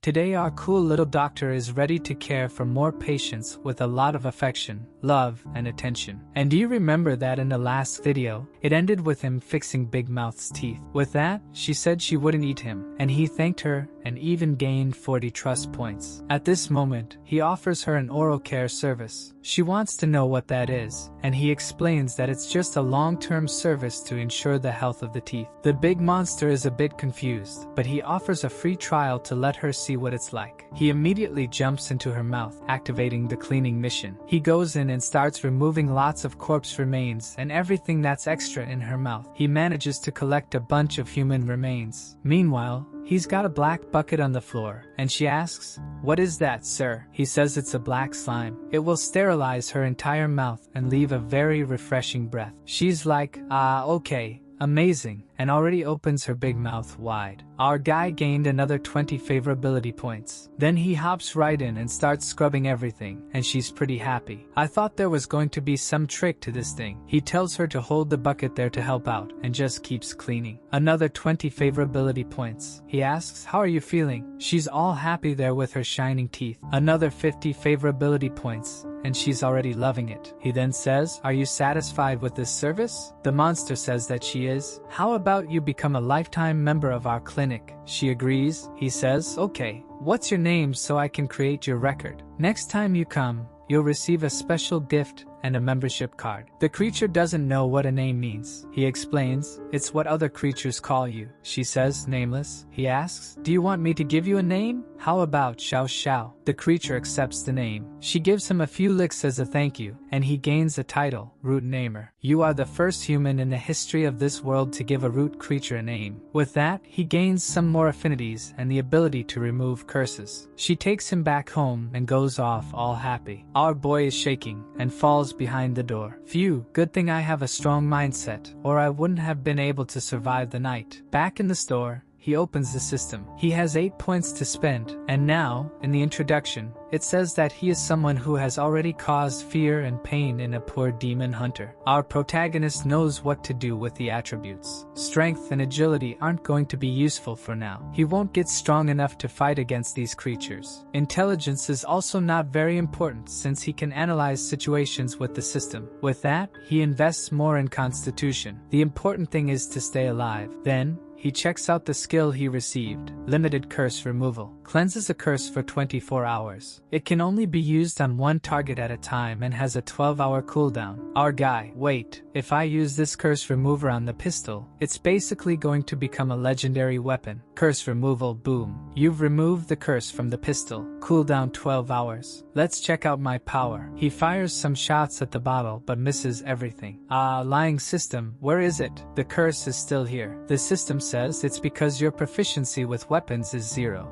Today our cool little doctor is ready to care for more patients with a lot of affection, love, and attention. And do you remember that in the last video, it ended with him fixing Big Mouth's teeth? With that, she said she wouldn't eat him, and he thanked her and even gained 40 trust points. At this moment, he offers her an oral care service. She wants to know what that is, and he explains that it's just a long-term service to ensure the health of the teeth. The big monster is a bit confused, but he offers a free trial to let her see what it's like. He immediately jumps into her mouth, activating the cleaning mission. He goes in and starts removing lots of corpse remains and everything that's extra in her mouth. He manages to collect a bunch of human remains. Meanwhile, he's got a black bucket on the floor, and she asks, "What is that, sir?" He says it's a black slime. It will sterilize her entire mouth and leave a very refreshing breath. She's like, okay, amazing, and already opens her big mouth wide. Our guy gained another 20 favorability points. Then he hops right in and starts scrubbing everything, and she's pretty happy. I thought there was going to be some trick to this thing. He tells her to hold the bucket there to help out, and just keeps cleaning. Another 20 favorability points. He asks, "How are you feeling?" She's all happy there with her shining teeth. Another 50 favorability points, and she's already loving it. He then says, "Are you satisfied with this service?" The monster says that she is. "How about you become a lifetime member of our clinic?" She agrees. He says, "Okay, what's your name so I can create your record? Next time you come, you'll receive a special gift and a membership card." The creature doesn't know what a name means. He explains, "It's what other creatures call you." She says, "Nameless." He asks, "Do you want me to give you a name? How about Xiao Xiao?" The creature accepts the name. She gives him a few licks as a thank you, and he gains the title, Root Namer. You are the first human in the history of this world to give a root creature a name. With that, he gains some more affinities and the ability to remove curses. She takes him back home and goes off all happy. Our boy is shaking and falls behind the door. Phew, good thing I have a strong mindset, or I wouldn't have been able to survive the night. Back in the store, he opens the system. He has 8 points to spend, and now, in the introduction, it says that he is someone who has already caused fear and pain in a poor demon hunter. Our protagonist knows what to do with the attributes. Strength and agility aren't going to be useful for now. He won't get strong enough to fight against these creatures. Intelligence is also not very important since he can analyze situations with the system. With that, he invests more in constitution. The important thing is to stay alive. Then, he checks out the skill he received, Limited Curse Removal. Cleanses a curse for 24 hours. It can only be used on one target at a time and has a 12-hour cooldown. Our guy, wait, if I use this curse remover on the pistol, it's basically going to become a legendary weapon. Curse removal, boom. You've removed the curse from the pistol. Cooldown 12 hours. Let's check out my power. He fires some shots at the bottle but misses everything. Lying system, where is it? The curse is still here. The system says it's because your proficiency with weapons is 0.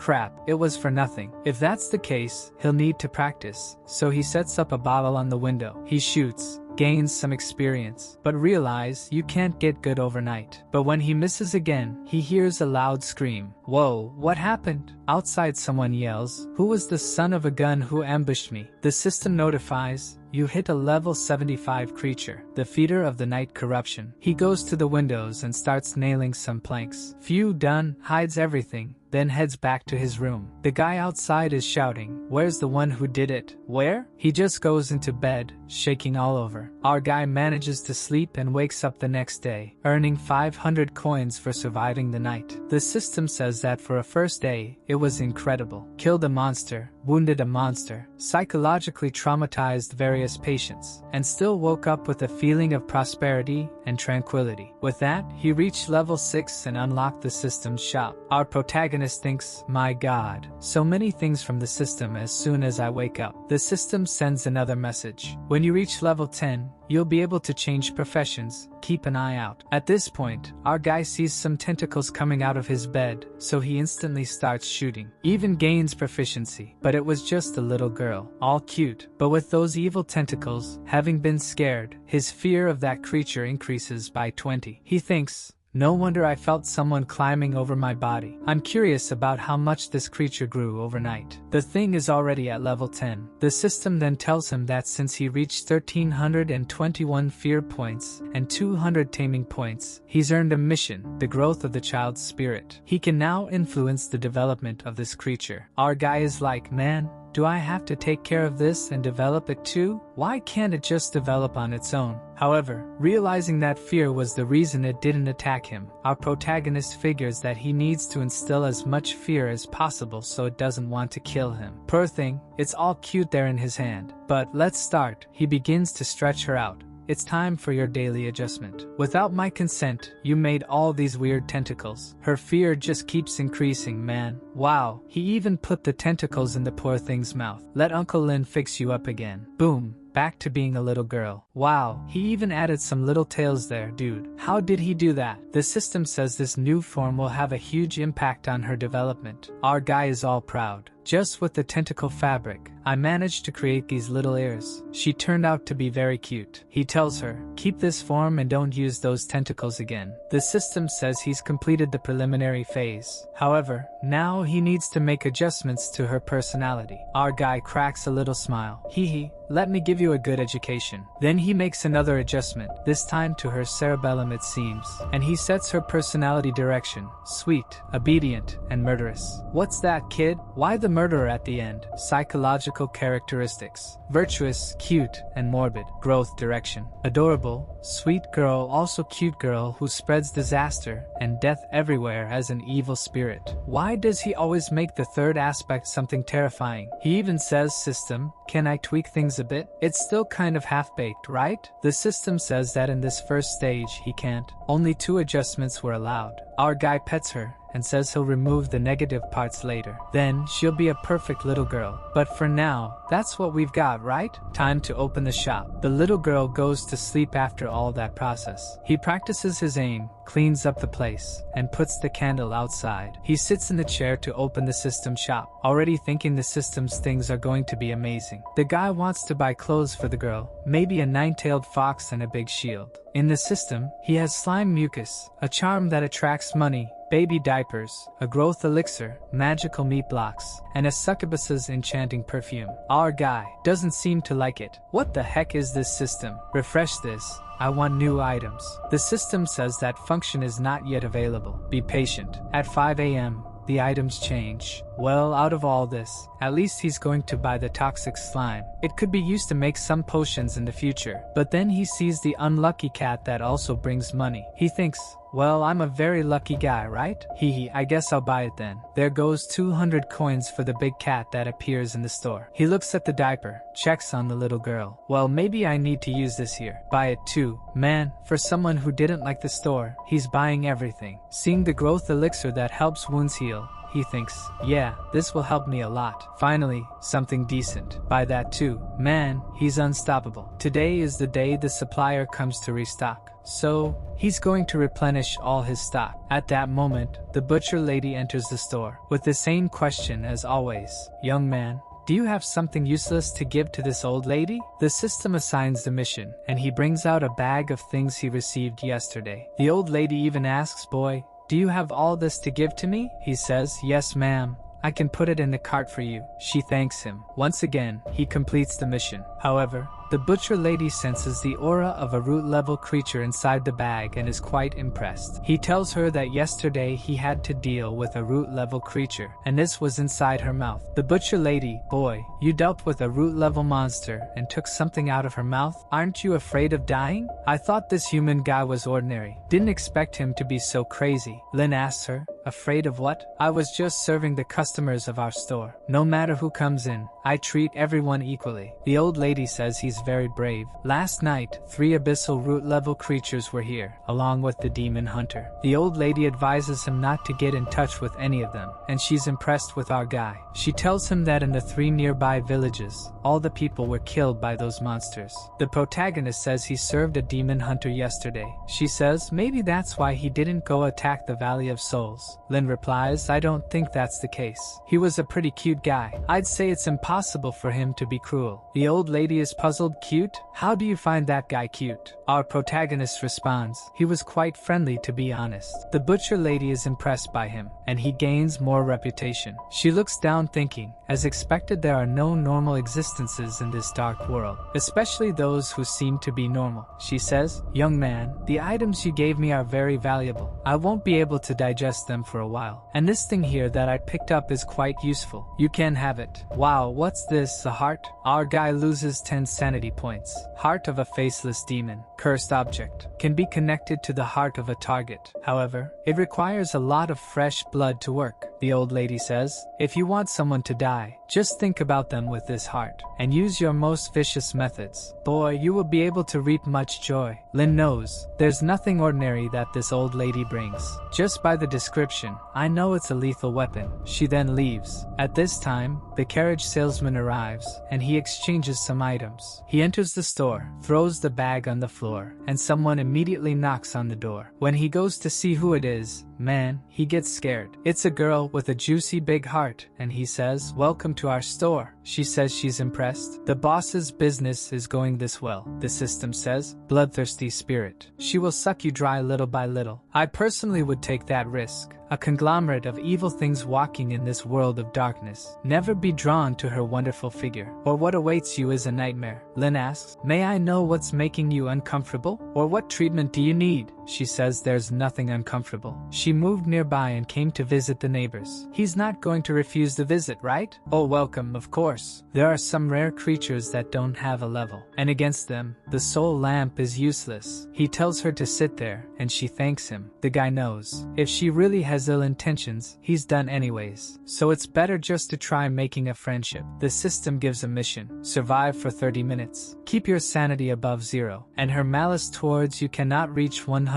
Crap, it was for nothing. If that's the case, he'll need to practice. So he sets up a bottle on the window. He shoots, gains some experience, but realize you can't get good overnight. But when he misses again, he hears a loud scream. Whoa, what happened? Outside someone yells, "Who was the son of a gun who ambushed me?" The system notifies, "You hit a level 75 creature, the feeder of the night corruption." He goes to the windows and starts nailing some planks. Phew, done, hides everything, then heads back to his room. The guy outside is shouting, "Where's the one who did it?" Where? He just goes into bed, shaking all over. Our guy manages to sleep and wakes up the next day, earning 500 coins for surviving the night. The system says that for a first day, it was incredible. Killed a monster, wounded a monster, psychologically traumatized various patients, and still woke up with a feeling of prosperity and tranquility. With that, he reached level 6 and unlocked the system's shop. Our protagonist thinks, "My God, so many things from the system as soon as I wake up." The system sends another message. When you reach level 10, you'll be able to change professions. Keep an eye out. At this point, our guy sees some tentacles coming out of his bed, so he instantly starts shooting. Even gains proficiency, but it was just a little girl, all cute. But with those evil tentacles, having been scared, his fear of that creature increases by 20. He thinks, No wonder I felt someone climbing over my body. I'm curious about how much this creature grew overnight. The thing is already at level 10. The system then tells him that since he reached 1321 fear points and 200 taming points, he's earned a mission, the growth of the child's spirit. He can now influence the development of this creature. Our guy is like, man, do I have to take care of this and develop it too? Why can't it just develop on its own? However, realizing that fear was the reason it didn't attack him, our protagonist figures that he needs to instill as much fear as possible so it doesn't want to kill him. Poor thing, it's all cute there in his hand. But let's start. He begins to stretch her out. It's time for your daily adjustment. Without my consent, you made all these weird tentacles. Her fear just keeps increasing, man. Wow, he even put the tentacles in the poor thing's mouth. Let Uncle Lin fix you up again. Boom. Back to being a little girl. Wow, he even added some little tails there, dude. How did he do that? The system says this new form will have a huge impact on her development. Our guy is all proud. Just with the tentacle fabric, I managed to create these little ears. She turned out to be very cute. He tells her, keep this form and don't use those tentacles again. The system says he's completed the preliminary phase. However, now he needs to make adjustments to her personality. Our guy cracks a little smile. Hee hee, let me give you a good education. Then he makes another adjustment, this time to her cerebellum it seems, and he sets her personality direction, sweet, obedient, and murderous. What's that, kid? Why the murderer at the end? Psychological characteristics, virtuous, cute, and morbid. Growth direction, adorable, sweet girl, also cute girl who spreads disaster and death everywhere as an evil spirit. Why does he always make the third aspect something terrifying? He even says, system, can I tweak things a bit? It's still kind of half-baked, right? The system says that in this first stage he can't. Only 2 adjustments were allowed. Our guy pets her and says he'll remove the negative parts later. Then she'll be a perfect little girl. But for now, that's what we've got, right? Time to open the shop. The little girl goes to sleep after all that process. He practices his aim, cleans up the place, and puts the candle outside. He sits in the chair to open the system shop, already thinking the system's things are going to be amazing. The guy wants to buy clothes for the girl, maybe a 9-tailed fox and a big shield. In the system, he has slime mucus, a charm that attracts money, baby diapers, a growth elixir, magical meat blocks, and a succubus's enchanting perfume. Our guy doesn't seem to like it. What the heck is this system? Refresh this. I want new items. The system says that function is not yet available. Be patient. At 5 a.m., the items change. Well, out of all this, at least he's going to buy the toxic slime. It could be used to make some potions in the future. But then he sees the unlucky cat that also brings money. He thinks, well, I'm a very lucky guy, right? Hee, I guess I'll buy it then. There goes 200 coins for the big cat that appears in the store. He looks at the diaper, checks on the little girl. Well, maybe I need to use this here. Buy it too. Man, for someone who didn't like the store, he's buying everything. Seeing the growth elixir that helps wounds heal, he thinks, yeah, this will help me a lot. Finally, something decent. Buy that too. Man, he's unstoppable. Today is the day the supplier comes to restock. So, he's going to replenish all his stock. At that moment, the butcher lady enters the store with the same question as always. Young man, do you have something useless to give to this old lady? The system assigns the mission, and he brings out a bag of things he received yesterday. The old lady even asks, boy, do you have all this to give to me? He says, yes ma'am. I can put it in the cart for you. She thanks him. Once again, he completes the mission. However, the butcher lady senses the aura of a root-level creature inside the bag and is quite impressed. He tells her that yesterday he had to deal with a root-level creature, and this was inside her mouth. The butcher lady, boy, you dealt with a root-level monster and took something out of her mouth? Aren't you afraid of dying? I thought this human guy was ordinary. Didn't expect him to be so crazy. Lin asks her, afraid of what? I was just serving the customers of our store. No matter who comes in, I treat everyone equally. The old lady says he's very brave. Last night, 3 abyssal root-level creatures were here, along with the demon hunter. The old lady advises him not to get in touch with any of them, and she's impressed with our guy. She tells him that in the 3 nearby villages, all the people were killed by those monsters. The protagonist says he served a demon hunter yesterday. She says maybe that's why he didn't go attack the Valley of Souls. Lin replies, I don't think that's the case. He was a pretty cute guy. I'd say it's impossible impossible for him to be cruel. The old lady is puzzled. Cute? How do you find that guy cute? Our protagonist responds, he was quite friendly to be honest. The butcher lady is impressed by him, and he gains more reputation. She looks down thinking, as expected there are no normal existences in this dark world, especially those who seem to be normal. She says, young man, the items you gave me are very valuable. I won't be able to digest them for a while. And this thing here that I picked up is quite useful. You can have it. Wow, what's this, a heart? Our guy loses 10 sanity points. Heart of a faceless demon. Cursed object. Can be connected to the heart of a target. However, it requires a lot of fresh blood to work. The old lady says, if you want someone to die, just think about them with this heart, and use your most vicious methods. Boy, you will be able to reap much joy. Lin knows, there's nothing ordinary that this old lady brings. Just by the description, I know it's a lethal weapon. She then leaves. At this time, the carriage salesman arrives, and he exchanges some items. He enters the store, throws the bag on the floor, and someone immediately knocks on the door. When he goes to see who it is, man, he gets scared. It's a girl with a juicy big heart, and he says, welcome to our store. She says she's impressed. The boss's business is going this well. The system says, bloodthirsty spirit. She will suck you dry little by little. I personally would take that risk. A conglomerate of evil things walking in this world of darkness. Never be drawn to her wonderful figure, or what awaits you is a nightmare. Lin asks, may I know what's making you uncomfortable? Or what treatment do you need? She says there's nothing uncomfortable. She moved nearby and came to visit the neighbors. He's not going to refuse the visit, right? Oh, welcome, of course. There are some rare creatures that don't have a level, and against them, the soul lamp is useless. He tells her to sit there, and she thanks him. The guy knows, if she really has ill intentions, he's done anyways. So it's better just to try making a friendship. The system gives a mission. Survive for 30 minutes. Keep your sanity above 0, and her malice towards you cannot reach 100%.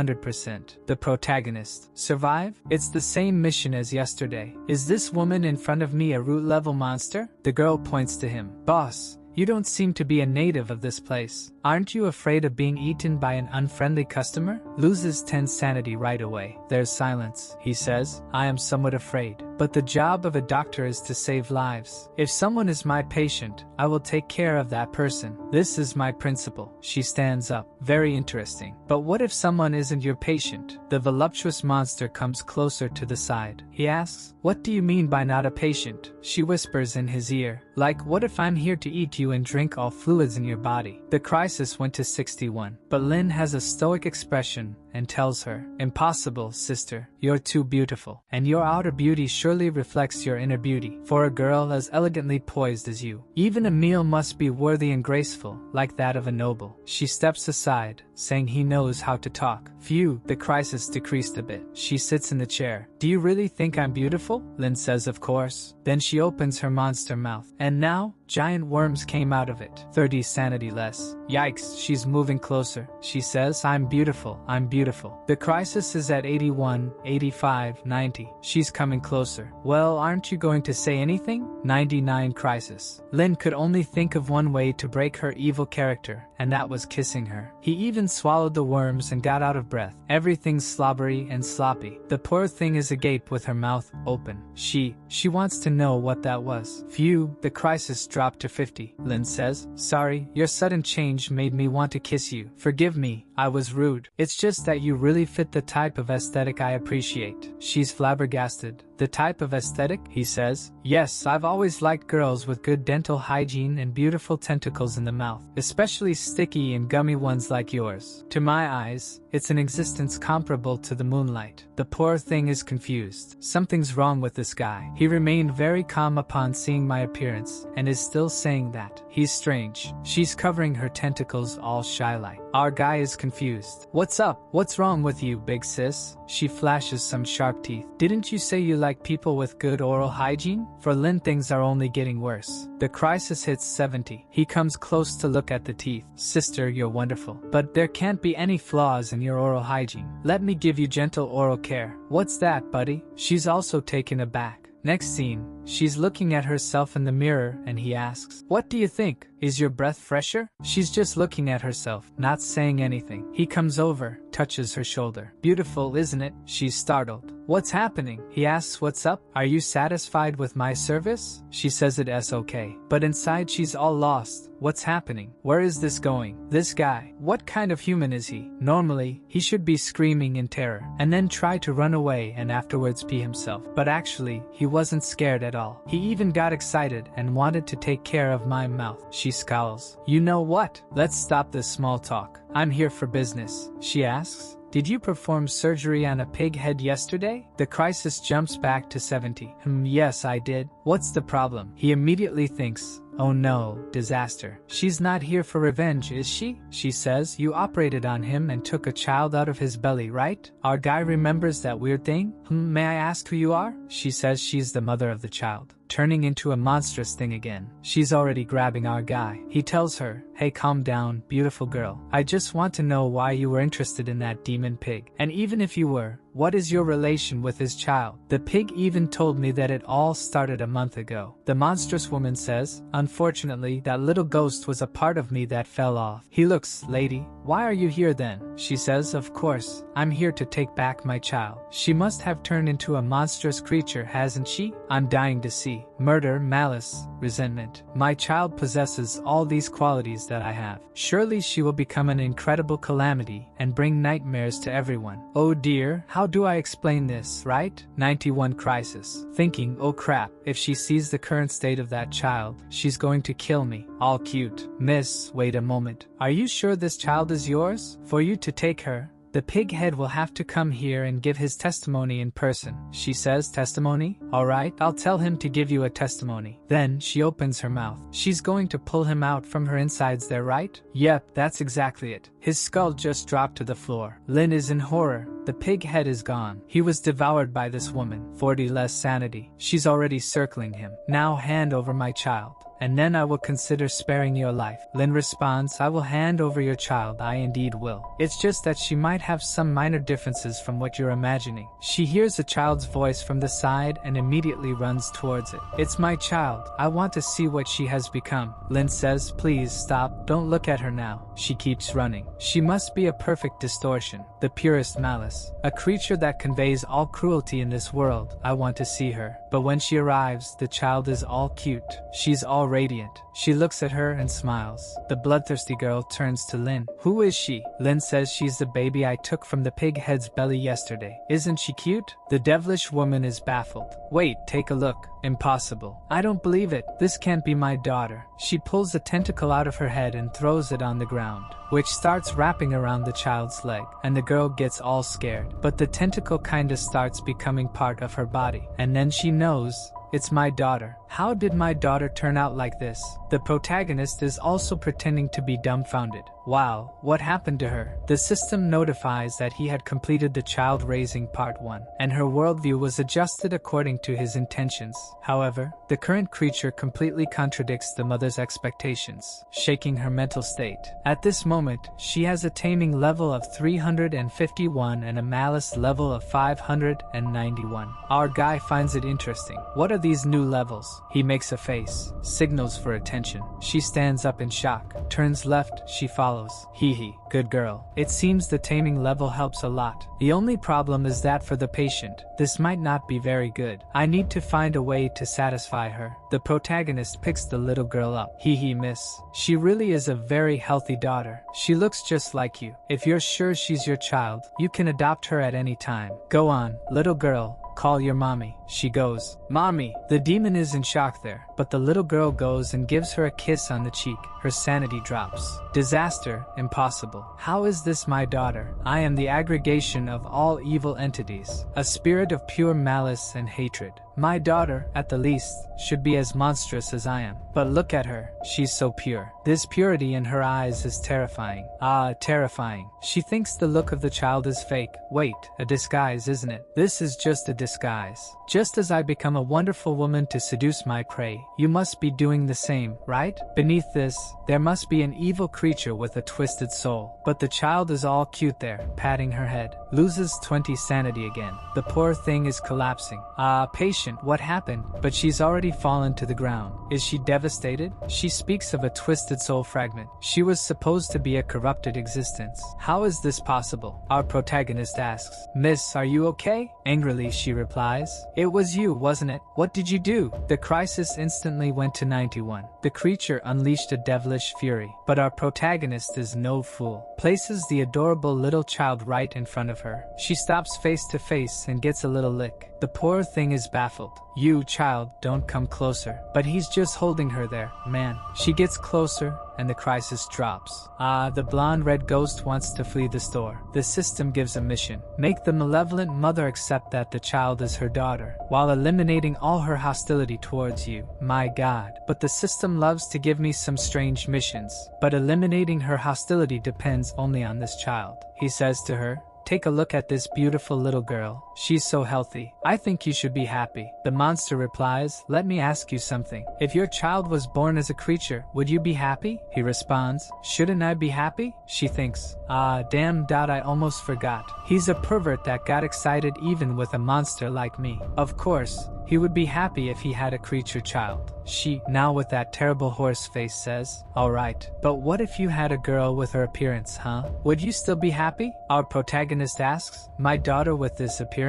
The protagonist. Survive? It's the same mission as yesterday. Is this woman in front of me a root level monster? The girl points to him. Boss, you don't seem to be a native of this place. Aren't you afraid of being eaten by an unfriendly customer? Loses 10 sanity right away. There's silence. He says, I am somewhat afraid, but the job of a doctor is to save lives. If someone is my patient, I will take care of that person. This is my principle. She stands up. Very interesting. But what if someone isn't your patient? The voluptuous monster comes closer to the side. He asks, what do you mean by not a patient? She whispers in his ear, like, what if I'm here to eat you and drink all fluids in your body? The crisis went to 61, but Lin has a stoic expression and tells her, impossible, sister. You're too beautiful, and your outer beauty surely reflects your inner beauty. For a girl as elegantly poised as you, even a meal must be worthy and graceful, like that of a noble. She steps aside, saying he knows how to talk. Phew, the crisis decreased a bit. She sits in the chair. Do you really think I'm beautiful? Lin says, of course. Then she opens her monster mouth. And now, giant worms came out of it. 30 sanity less. Yikes, she's moving closer. She says, I'm beautiful, I'm beautiful. The crisis is at 81, 85, 90. She's coming closer. Well, aren't you going to say anything? 99 crisis. Lin could only think of one way to break her evil character, and that was kissing her. He even swallowed the worms and got out of breath. Everything's slobbery and sloppy. The poor thing is agape with her mouth open. She wants to know what that was. Phew, the crisis dropped to 50. Lin says, sorry, your sudden change made me want to kiss you. Forgive me, I was rude. It's just that you really fit the type of aesthetic I appreciate. She's flabbergasted. The type of aesthetic? He says. Yes, I've always liked girls with good dental hygiene and beautiful tentacles in the mouth, especially sticky and gummy ones like yours. To my eyes, it's an existence comparable to the moonlight. The poor thing is confused. Something's wrong with this guy. He remained very calm upon seeing my appearance, and is still saying that. He's strange. She's covering her tentacles all shy-like. Our guy is confused. What's up? What's wrong with you, big sis? She flashes some sharp teeth. Didn't you say you like people with good oral hygiene? For Lin, things are only getting worse. The crisis hits 70. He comes close to look at the teeth. Sister, you're wonderful, but there can't be any flaws in your oral hygiene. Let me give you gentle oral care. What's that, buddy? She's also taken aback. Next scene, she's looking at herself in the mirror and he asks, what do you think? Is your breath fresher? She's just looking at herself, not saying anything. He comes over, touches her shoulder. Beautiful, isn't it? She's startled. What's happening? He asks what's up. Are you satisfied with my service? She says it's okay. But inside she's all lost. What's happening? Where is this going? This guy, what kind of human is he? Normally, he should be screaming in terror, and then try to run away and afterwards pee himself. But actually, he wasn't scared at all. He even got excited and wanted to take care of my mouth. She scowls. You know what? Let's stop this small talk. I'm here for business. She asks. Did you perform surgery on a pig head yesterday? The crisis jumps back to 70. Yes, I did. What's the problem? He immediately thinks, oh no, disaster. She's not here for revenge, is she? She says, you operated on him and took a child out of his belly, right? Our guy remembers that weird thing? May I ask who you are? She says she's the mother of the child, turning into a monstrous thing again. She's already grabbing our guy. He tells her, hey, calm down, beautiful girl. I just want to know why you were interested in that demon pig. And even if you were, what is your relation with his child? The pig even told me that it all started a month ago. The monstrous woman says, unfortunately, that little ghost was a part of me that fell off. He looks, lady, why are you here then? She says, of course, I'm here to take back my child. She must have turned into a monstrous creature, hasn't she? I'm dying to see. Murder, malice, resentment. My child possesses all these qualities that I have. Surely she will become an incredible calamity and bring nightmares to everyone. Oh dear, how do I explain this, right? 91 crisis. Thinking, oh crap, if she sees the current state of that child, she's going to kill me. All cute. Miss, wait a moment. Are you sure this child is yours? For you to take her, the pig head will have to come here and give his testimony in person. She says, testimony? Alright, I'll tell him to give you a testimony. Then she opens her mouth. She's going to pull him out from her insides there, right? Yep, that's exactly it. His skull just dropped to the floor. Lin is in horror. The pig head is gone. He was devoured by this woman. 40 less sanity. She's already circling him. Now hand over my child, and then I will consider sparing your life. Lin responds, I will hand over your child, I indeed will. It's just that she might have some minor differences from what you're imagining. She hears a child's voice from the side and immediately runs towards it. It's my child. I want to see what she has become. Lin says, please stop, don't look at her now. She keeps running. She must be a perfect distortion, the purest malice, a creature that conveys all cruelty in this world. I want to see her. But when she arrives, the child is all cute. She's all radiant. She looks at her and smiles. The bloodthirsty girl turns to Lin. Who is she? Lin says she's the baby I took from the pig head's belly yesterday. Isn't she cute? The devilish woman is baffled. Wait, take a look. Impossible. I don't believe it. This can't be my daughter. She pulls a tentacle out of her head and throws it on the ground, which starts wrapping around the child's leg, and the girl gets all scared. But the tentacle kinda starts becoming part of her body, and then she knows it's my daughter. How did my daughter turn out like this? The protagonist is also pretending to be dumbfounded. Wow, what happened to her? The system notifies that he had completed the child raising part 1, and her worldview was adjusted according to his intentions. However, the current creature completely contradicts the mother's expectations, shaking her mental state. At this moment, she has a taming level of 351 and a malice level of 591. Our guy finds it interesting. What are these new levels? He makes a face, signals for attention. She stands up in shock, turns left, she follows. Hee hee, good girl. It seems the taming level helps a lot. The only problem is that for the patient, this might not be very good. I need to find a way to satisfy her. The protagonist picks the little girl up. Hee hee, miss. She really is a very healthy daughter. She looks just like you. If you're sure she's your child, you can adopt her at any time. Go on, little girl. Call your mommy. She goes, Mommy. The demon is in shock there, but the little girl goes and gives her a kiss on the cheek. Her sanity drops. Disaster, impossible. How is this my daughter? I am the aggregation of all evil entities, a spirit of pure malice and hatred. My daughter, at the least, should be as monstrous as I am. But look at her, she's so pure. This purity in her eyes is terrifying. Ah, terrifying. She thinks the look of the child is fake. Wait, a disguise, isn't it? This is just a disguise. Just as I become a wonderful woman to seduce my prey, you must be doing the same, right? Beneath this, there must be an evil creature with a twisted soul. But the child is all cute there, patting her head. Loses 20 sanity again. The poor thing is collapsing. Ah, patient, what happened? But she's already fallen to the ground. Is she devastated? She speaks of a twisted soul fragment. She was supposed to be a corrupted existence. How is this possible? Our protagonist asks. Miss, are you okay? Angrily she replies, "It was you, wasn't it? What did you do?" The crisis instantly went to 91. The creature unleashed a devilish fury, but our protagonist is no fool. Places the adorable little child right in front of her. She stops face to face and gets a little lick. The poor thing is baffled. "You, child, don't come closer." But he's just holding her there, man. She gets closer, and the crisis drops. The blonde red ghost wants to flee the store. The system gives a mission. Make the malevolent mother accept that the child is her daughter, while eliminating all her hostility towards you. My God. But the system loves to give me some strange missions. But eliminating her hostility depends only on this child. He says to her, "Take a look at this beautiful little girl. She's so healthy. I think you should be happy." The monster replies, "Let me ask you something. If your child was born as a creature, would you be happy?" He responds, "Shouldn't I be happy?" She thinks, damn, I almost forgot. He's a pervert that got excited even with a monster like me. Of course, he would be happy if he had a creature child. She, now with that terrible horse face, says, "Alright, but what if you had a girl with her appearance, huh? Would you still be happy?" Our protagonist asks, "My daughter with this appearance?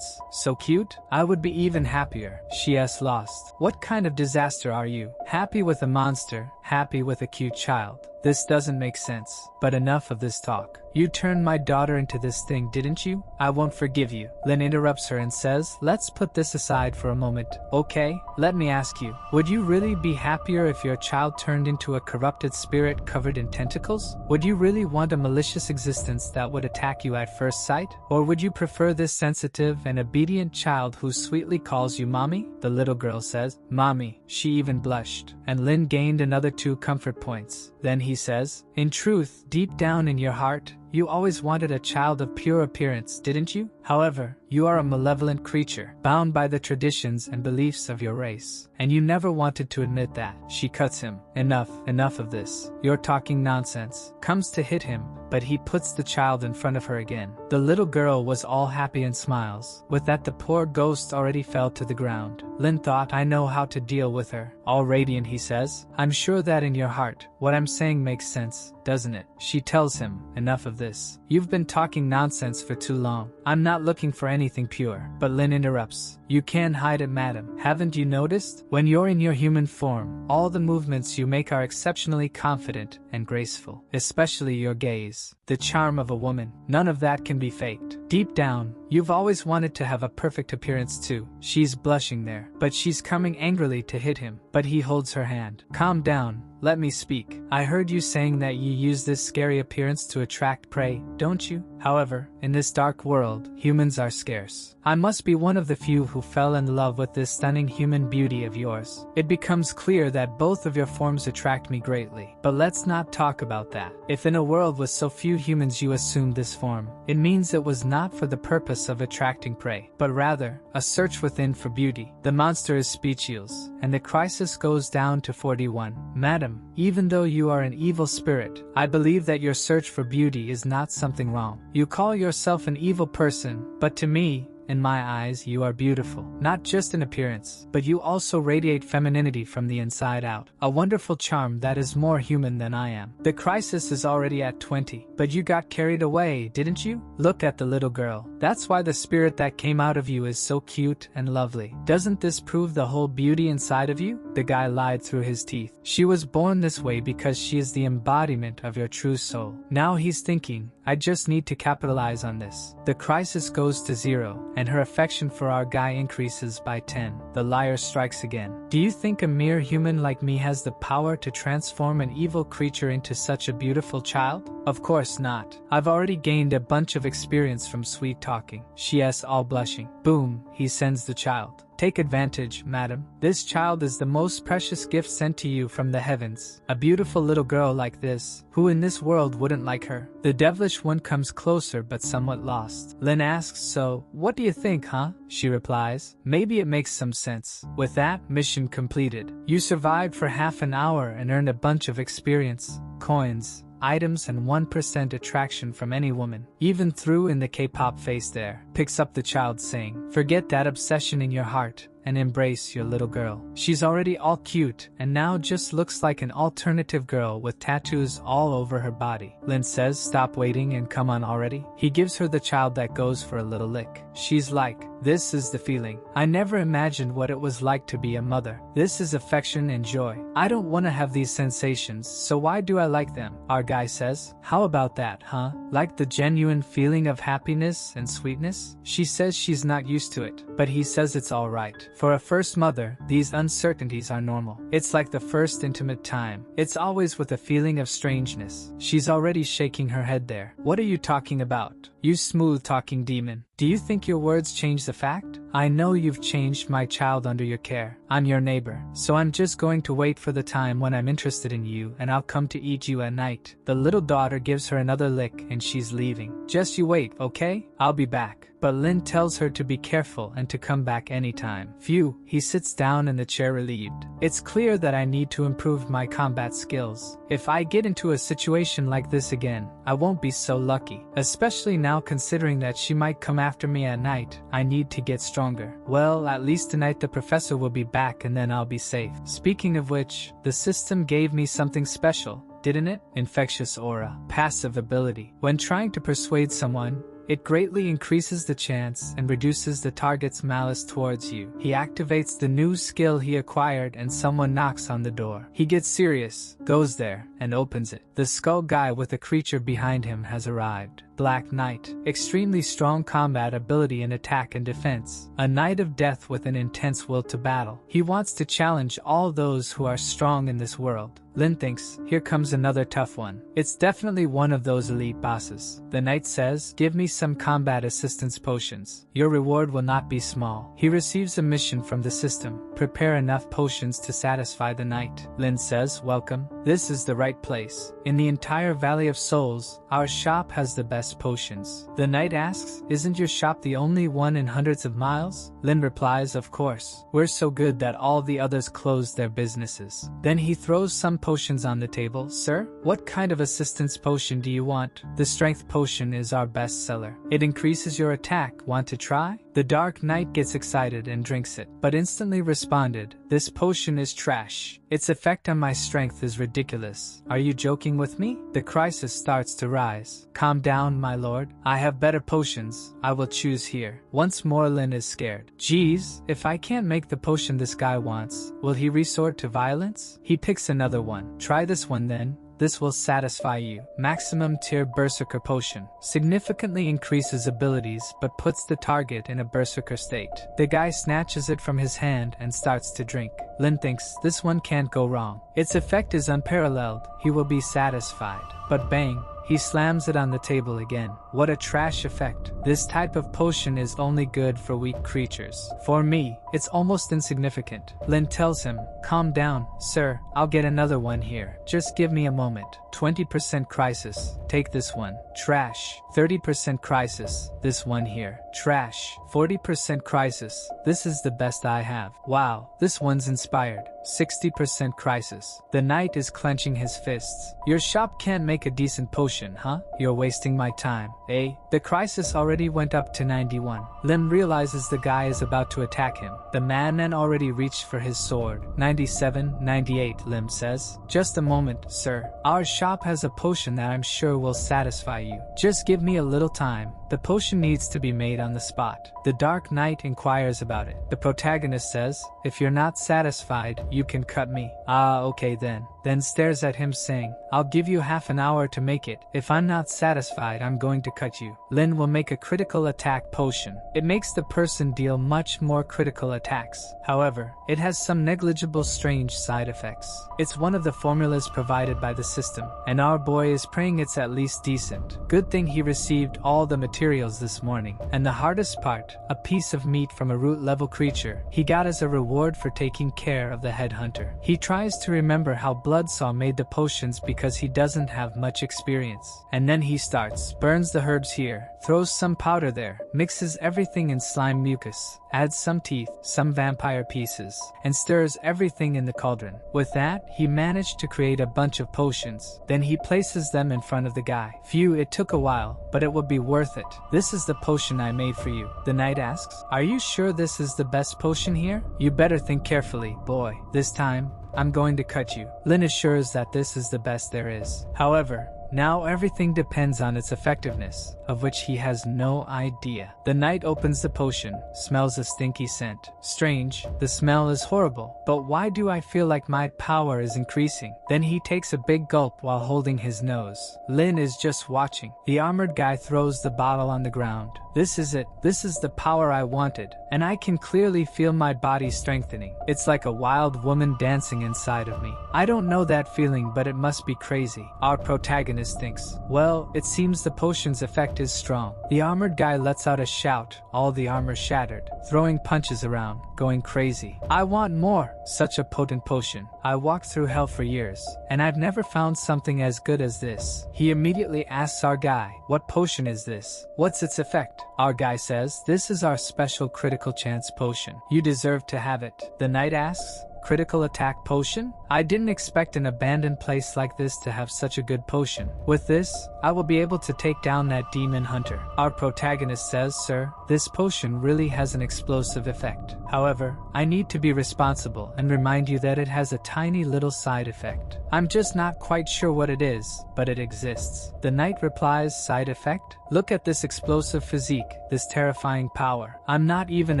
So cute? I would be even happier." She is lost. What kind of disaster are you? Happy with a monster, happy with a cute child. This doesn't make sense. But enough of this talk. You turned my daughter into this thing, didn't you? I won't forgive you. Lin interrupts her and says, "Let's put this aside for a moment. Okay, let me ask you, would you really be happier if your child turned into a corrupted spirit covered in tentacles? Would you really want a malicious existence that would attack you at first sight? Or would you prefer this sensitive and obedient child who sweetly calls you mommy?" The little girl says, "Mommy." She even blushed. And Lin gained another 2 comfort points. Then he says, "In truth, deep down in your heart, you always wanted a child of pure appearance, didn't you? However, you are a malevolent creature, bound by the traditions and beliefs of your race, and you never wanted to admit that." She cuts him. Enough of this. "You're talking nonsense." Comes to hit him, but he puts the child in front of her again. The little girl was all happy and smiles. With that, the poor ghost already fell to the ground. Lin thought, "I know how to deal with her." All radiant, he says, "I'm sure that in your heart, what I'm saying makes sense, doesn't it?" She tells him, "Enough of this. You've been talking nonsense for too long. I'm not looking for anything pure." But Lin interrupts, "You can't hide it, madam. Haven't you noticed? When you're in your human form, all the movements you make are exceptionally confident and graceful, especially your gaze. The charm of a woman. None of that can be faked. Deep down, you've always wanted to have a perfect appearance too." She's blushing there, but she's coming angrily to hit him, but he holds her hand. "Calm down. Let me speak. I heard you saying that you use this scary appearance to attract prey, don't you? However, in this dark world, humans are scarce. I must be one of the few who fell in love with this stunning human beauty of yours. It becomes clear that both of your forms attract me greatly. But let's not talk about that. If in a world with so few humans you assumed this form, it means it was not for the purpose of attracting prey, but rather, a search within for beauty." The monster is speechless, and the crisis goes down to 41. "Madam, even though you are an evil spirit, I believe that your search for beauty is not something wrong. You call yourself an evil person, but to me, in my eyes, you are beautiful. Not just in appearance, but you also radiate femininity from the inside out. A wonderful charm that is more human than I am." The crisis is already at 20. "But you got carried away, didn't you? Look at the little girl. That's why the spirit that came out of you is so cute and lovely. Doesn't this prove the whole beauty inside of you?" The guy lied through his teeth. "She was born this way because she is the embodiment of your true soul." Now he's thinking, "I just need to capitalize on this." The crisis goes to 0, and her affection for our guy increases by 10. The liar strikes again. "Do you think a mere human like me has the power to transform an evil creature into such a beautiful child? Of course not. I've already gained a bunch of experience from sweet talking." She asks, all blushing. Boom, he sends the child. "Take advantage, madam. This child is the most precious gift sent to you from the heavens. A beautiful little girl like this, who in this world wouldn't like her?" The devilish one comes closer but somewhat lost. Lin asks, "So, what do you think, huh?" She replies, "Maybe it makes some sense." With that, mission completed. You survived for half an hour and earned a bunch of experience, coins, items and 1% attraction from any woman. Even threw in the K-pop face there. Picks up the child saying, "Forget that obsession in your heart and embrace your little girl. She's already all cute and now just looks like an alternative girl with tattoos all over her body." Lin says, "Stop waiting and come on already." He gives her the child that goes for a little lick. She's like, this is the feeling. I never imagined what it was like to be a mother. This is affection and joy. I don't want to have these sensations, so why do I like them? Our guy says, how about that, huh? Like the genuine feeling of happiness and sweetness? She says she's not used to it, but he says it's alright. For a first mother, these uncertainties are normal. It's like the first intimate time. It's always with a feeling of strangeness. She's already shaking her head there. What are you talking about? You smooth-talking demon. Do you think your words change the fact? I know you've changed my child under your care. I'm your neighbor, so I'm just going to wait for the time when I'm interested in you and I'll come to eat you at night. The little daughter gives her another lick and she's leaving. Just you wait, okay? I'll be back. But Lin tells her to be careful and to come back anytime. Phew, he sits down in the chair relieved. It's clear that I need to improve my combat skills. If I get into a situation like this again, I won't be so lucky. Especially now considering that she might come after me at night. I need to get stronger. Well, at least tonight the professor will be back and then I'll be safe. Speaking of which, the system gave me something special, didn't it? Infectious aura. Passive ability. When trying to persuade someone, it greatly increases the chance and reduces the target's malice towards you. He activates the new skill he acquired and someone knocks on the door. He gets serious, goes there, and opens it. The skull guy with a creature behind him has arrived. Black Knight. Extremely strong combat ability in attack and defense. A knight of death with an intense will to battle. He wants to challenge all those who are strong in this world. Lin thinks, here comes another tough one. It's definitely one of those elite bosses. The knight says, give me some combat assistance potions. Your reward will not be small. He receives a mission from the system. Prepare enough potions to satisfy the knight. Lin says, welcome. This is the right place. In the entire Valley of Souls, our shop has the best potions. The knight asks, isn't your shop the only one in hundreds of miles? Lin replies, of course. We're so good that all the others closed their businesses. Then he throws some potions on the table. Sir, what kind of assistance potion do you want? The strength potion is our best seller. It increases your attack. Want to try? The Dark Knight gets excited and drinks it, but instantly responded, this potion is trash. Its effect on my strength is ridiculous. Are you joking with me? The crisis starts to rise. Calm down, my lord. I have better potions. I will choose here. Once more Lin is scared. Geez, if I can't make the potion this guy wants, will he resort to violence? He picks another one. Try this one then. This will satisfy you. Maximum tier Berserker Potion. Significantly increases abilities but puts the target in a Berserker state. The guy snatches it from his hand and starts to drink. Lin thinks this one can't go wrong. Its effect is unparalleled. He will be satisfied. But bang. He slams it on the table again. What a trash effect. This type of potion is only good for weak creatures. For me, it's almost insignificant. Lin tells him, calm down, sir, I'll get another one here. Just give me a moment. 20% crisis. Take this one. Trash. 30% crisis. This one here. Trash. 40% crisis. This is the best I have. Wow, this one's inspired. 60% crisis. The knight is clenching his fists. Your shop can't make a decent potion, huh? You're wasting my time. Eh? The crisis already went up to 91. Lim realizes the guy is about to attack him. The madman already reached for his sword. 97, 98, Lim says. Just a moment, sir. Our shop has a potion that I'm sure will satisfy you. Just give me a little time. The potion needs to be made on the spot. The Dark Knight inquires about it. The protagonist says, if you're not satisfied, you can cut me. Ah, okay then. Then stares at him saying, I'll give you half an hour to make it. If I'm not satisfied, I'm going to cut you. Lin will make a critical attack potion. It makes the person deal much more critical attacks. However, it has some negligible strange side effects. It's one of the formulas provided by the system, and our boy is praying it's at least decent. Good thing he received all the materials this morning. And the hardest part, a piece of meat from a root level creature, he got as a reward for taking care of the headhunter. He tries to remember how Bloodsaw made the potions because he doesn't have much experience. And then he starts, burns the herbs here, throws some powder there, mixes everything in slime mucus, adds some teeth, some vampire pieces, and stirs everything in the cauldron. With that, he managed to create a bunch of potions. Then he places them in front of the guy. Phew, it took a while, but it would be worth it. This is the potion I made for you. The knight asks, are you sure this is the best potion here? You better think carefully, boy. This time, I'm going to cut you. Lin assures that this is the best there is. However, Now everything depends on its effectiveness, of which he has no idea. The knight opens the potion, smells a stinky scent. Strange, the smell is horrible, but why do I feel like my power is increasing? Then he takes a big gulp while holding his nose. Lin is just watching. The armored guy throws the bottle on the ground. This is it. This is the power I wanted, and I can clearly feel my body strengthening. It's like a wild woman dancing inside of me. I don't know that feeling, but it must be crazy. Our protagonist thinks, well, it seems the potion's effect is strong. The armored guy lets out a shout, all the armor shattered, throwing punches around, going crazy. I want more. Such a potent potion. I walked through hell for years, and I've never found something as good as this. He immediately asks our guy, what potion is this? What's its effect? Our guy says, this is our special critical chance potion. You deserve to have it. The knight asks, critical attack potion? I didn't expect an abandoned place like this to have such a good potion. With this, I will be able to take down that demon hunter. Our protagonist says, sir, this potion really has an explosive effect. However, I need to be responsible and remind you that it has a tiny little side effect. I'm just not quite sure what it is, but it exists. The knight replies, side effect? Look at this explosive physique, this terrifying power. I'm not even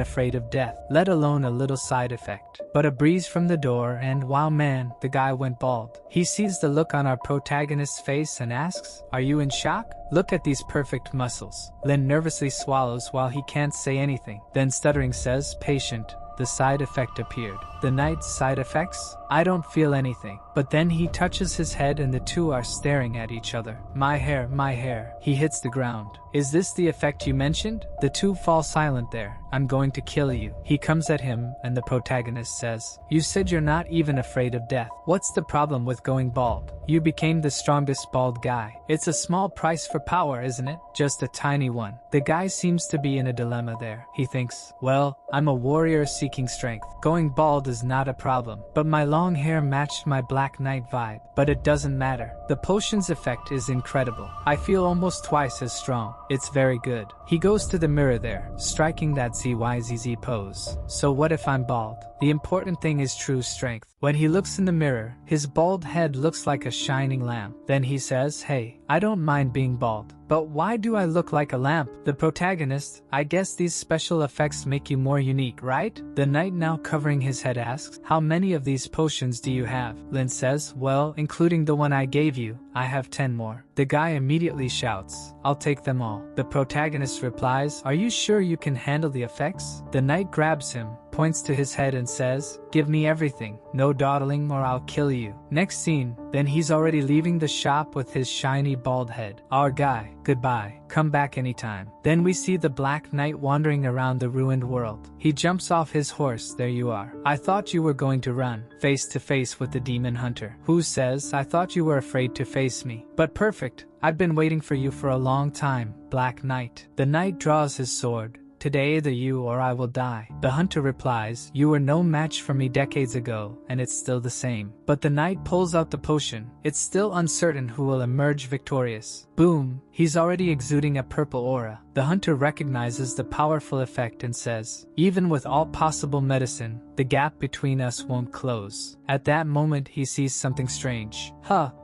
afraid of death, let alone a little side effect. But a breeze from the door and, wow man, the guy went bald. He sees the look on our protagonist's face and asks, are you in shock? Look at these perfect muscles. Lin nervously swallows while he can't say anything, then stuttering says, patient. The side effect appeared. The knight's side effects? I don't feel anything. But then he touches his head and the two are staring at each other. My hair, my hair. He hits the ground. Is this the effect you mentioned? The two fall silent there. I'm going to kill you. He comes at him and the protagonist says, you said you're not even afraid of death. What's the problem with going bald? You became the strongest bald guy. It's a small price for power, isn't it? Just a tiny one. The guy seems to be in a dilemma there. He thinks, well, I'm a warrior seeking strength. Going bald is not a problem, but my long hair matched my black knight vibe. But it doesn't matter. The potion's effect is incredible. I feel almost twice as strong. It's very good. He goes to the mirror there, striking that ZYZZ pose. So what if I'm bald? The important thing is true strength. When he looks in the mirror, his bald head looks like a shining lamp. Then he says, hey, I don't mind being bald. But why do I look like a lamp? The protagonist, I guess these special effects make you more unique, right? The knight, now covering his head, asks, how many of these potions do you have? Lin says, well, including the one I gave you, I have 10 more. The guy immediately shouts, I'll take them all. The protagonist replies, are you sure you can handle the effects? The knight grabs him, points to his head and says, give me everything, no dawdling or I'll kill you. Next scene, then he's already leaving the shop with his shiny bald head. Our guy, goodbye, come back anytime. Then we see the Black Knight wandering around the ruined world. He jumps off his horse, there you are. I thought you were going to run, face to face with the demon hunter. Who says, I thought you were afraid to face me. But perfect, I've been waiting for you for a long time, Black Knight. The knight draws his sword. Today either you or I will die. The hunter replies, you were no match for me decades ago, and it's still the same. But the knight pulls out the potion. It's still uncertain who will emerge victorious. Boom, he's already exuding a purple aura. The hunter recognizes the powerful effect and says, even with all possible medicine, the gap between us won't close. At that moment he sees something strange.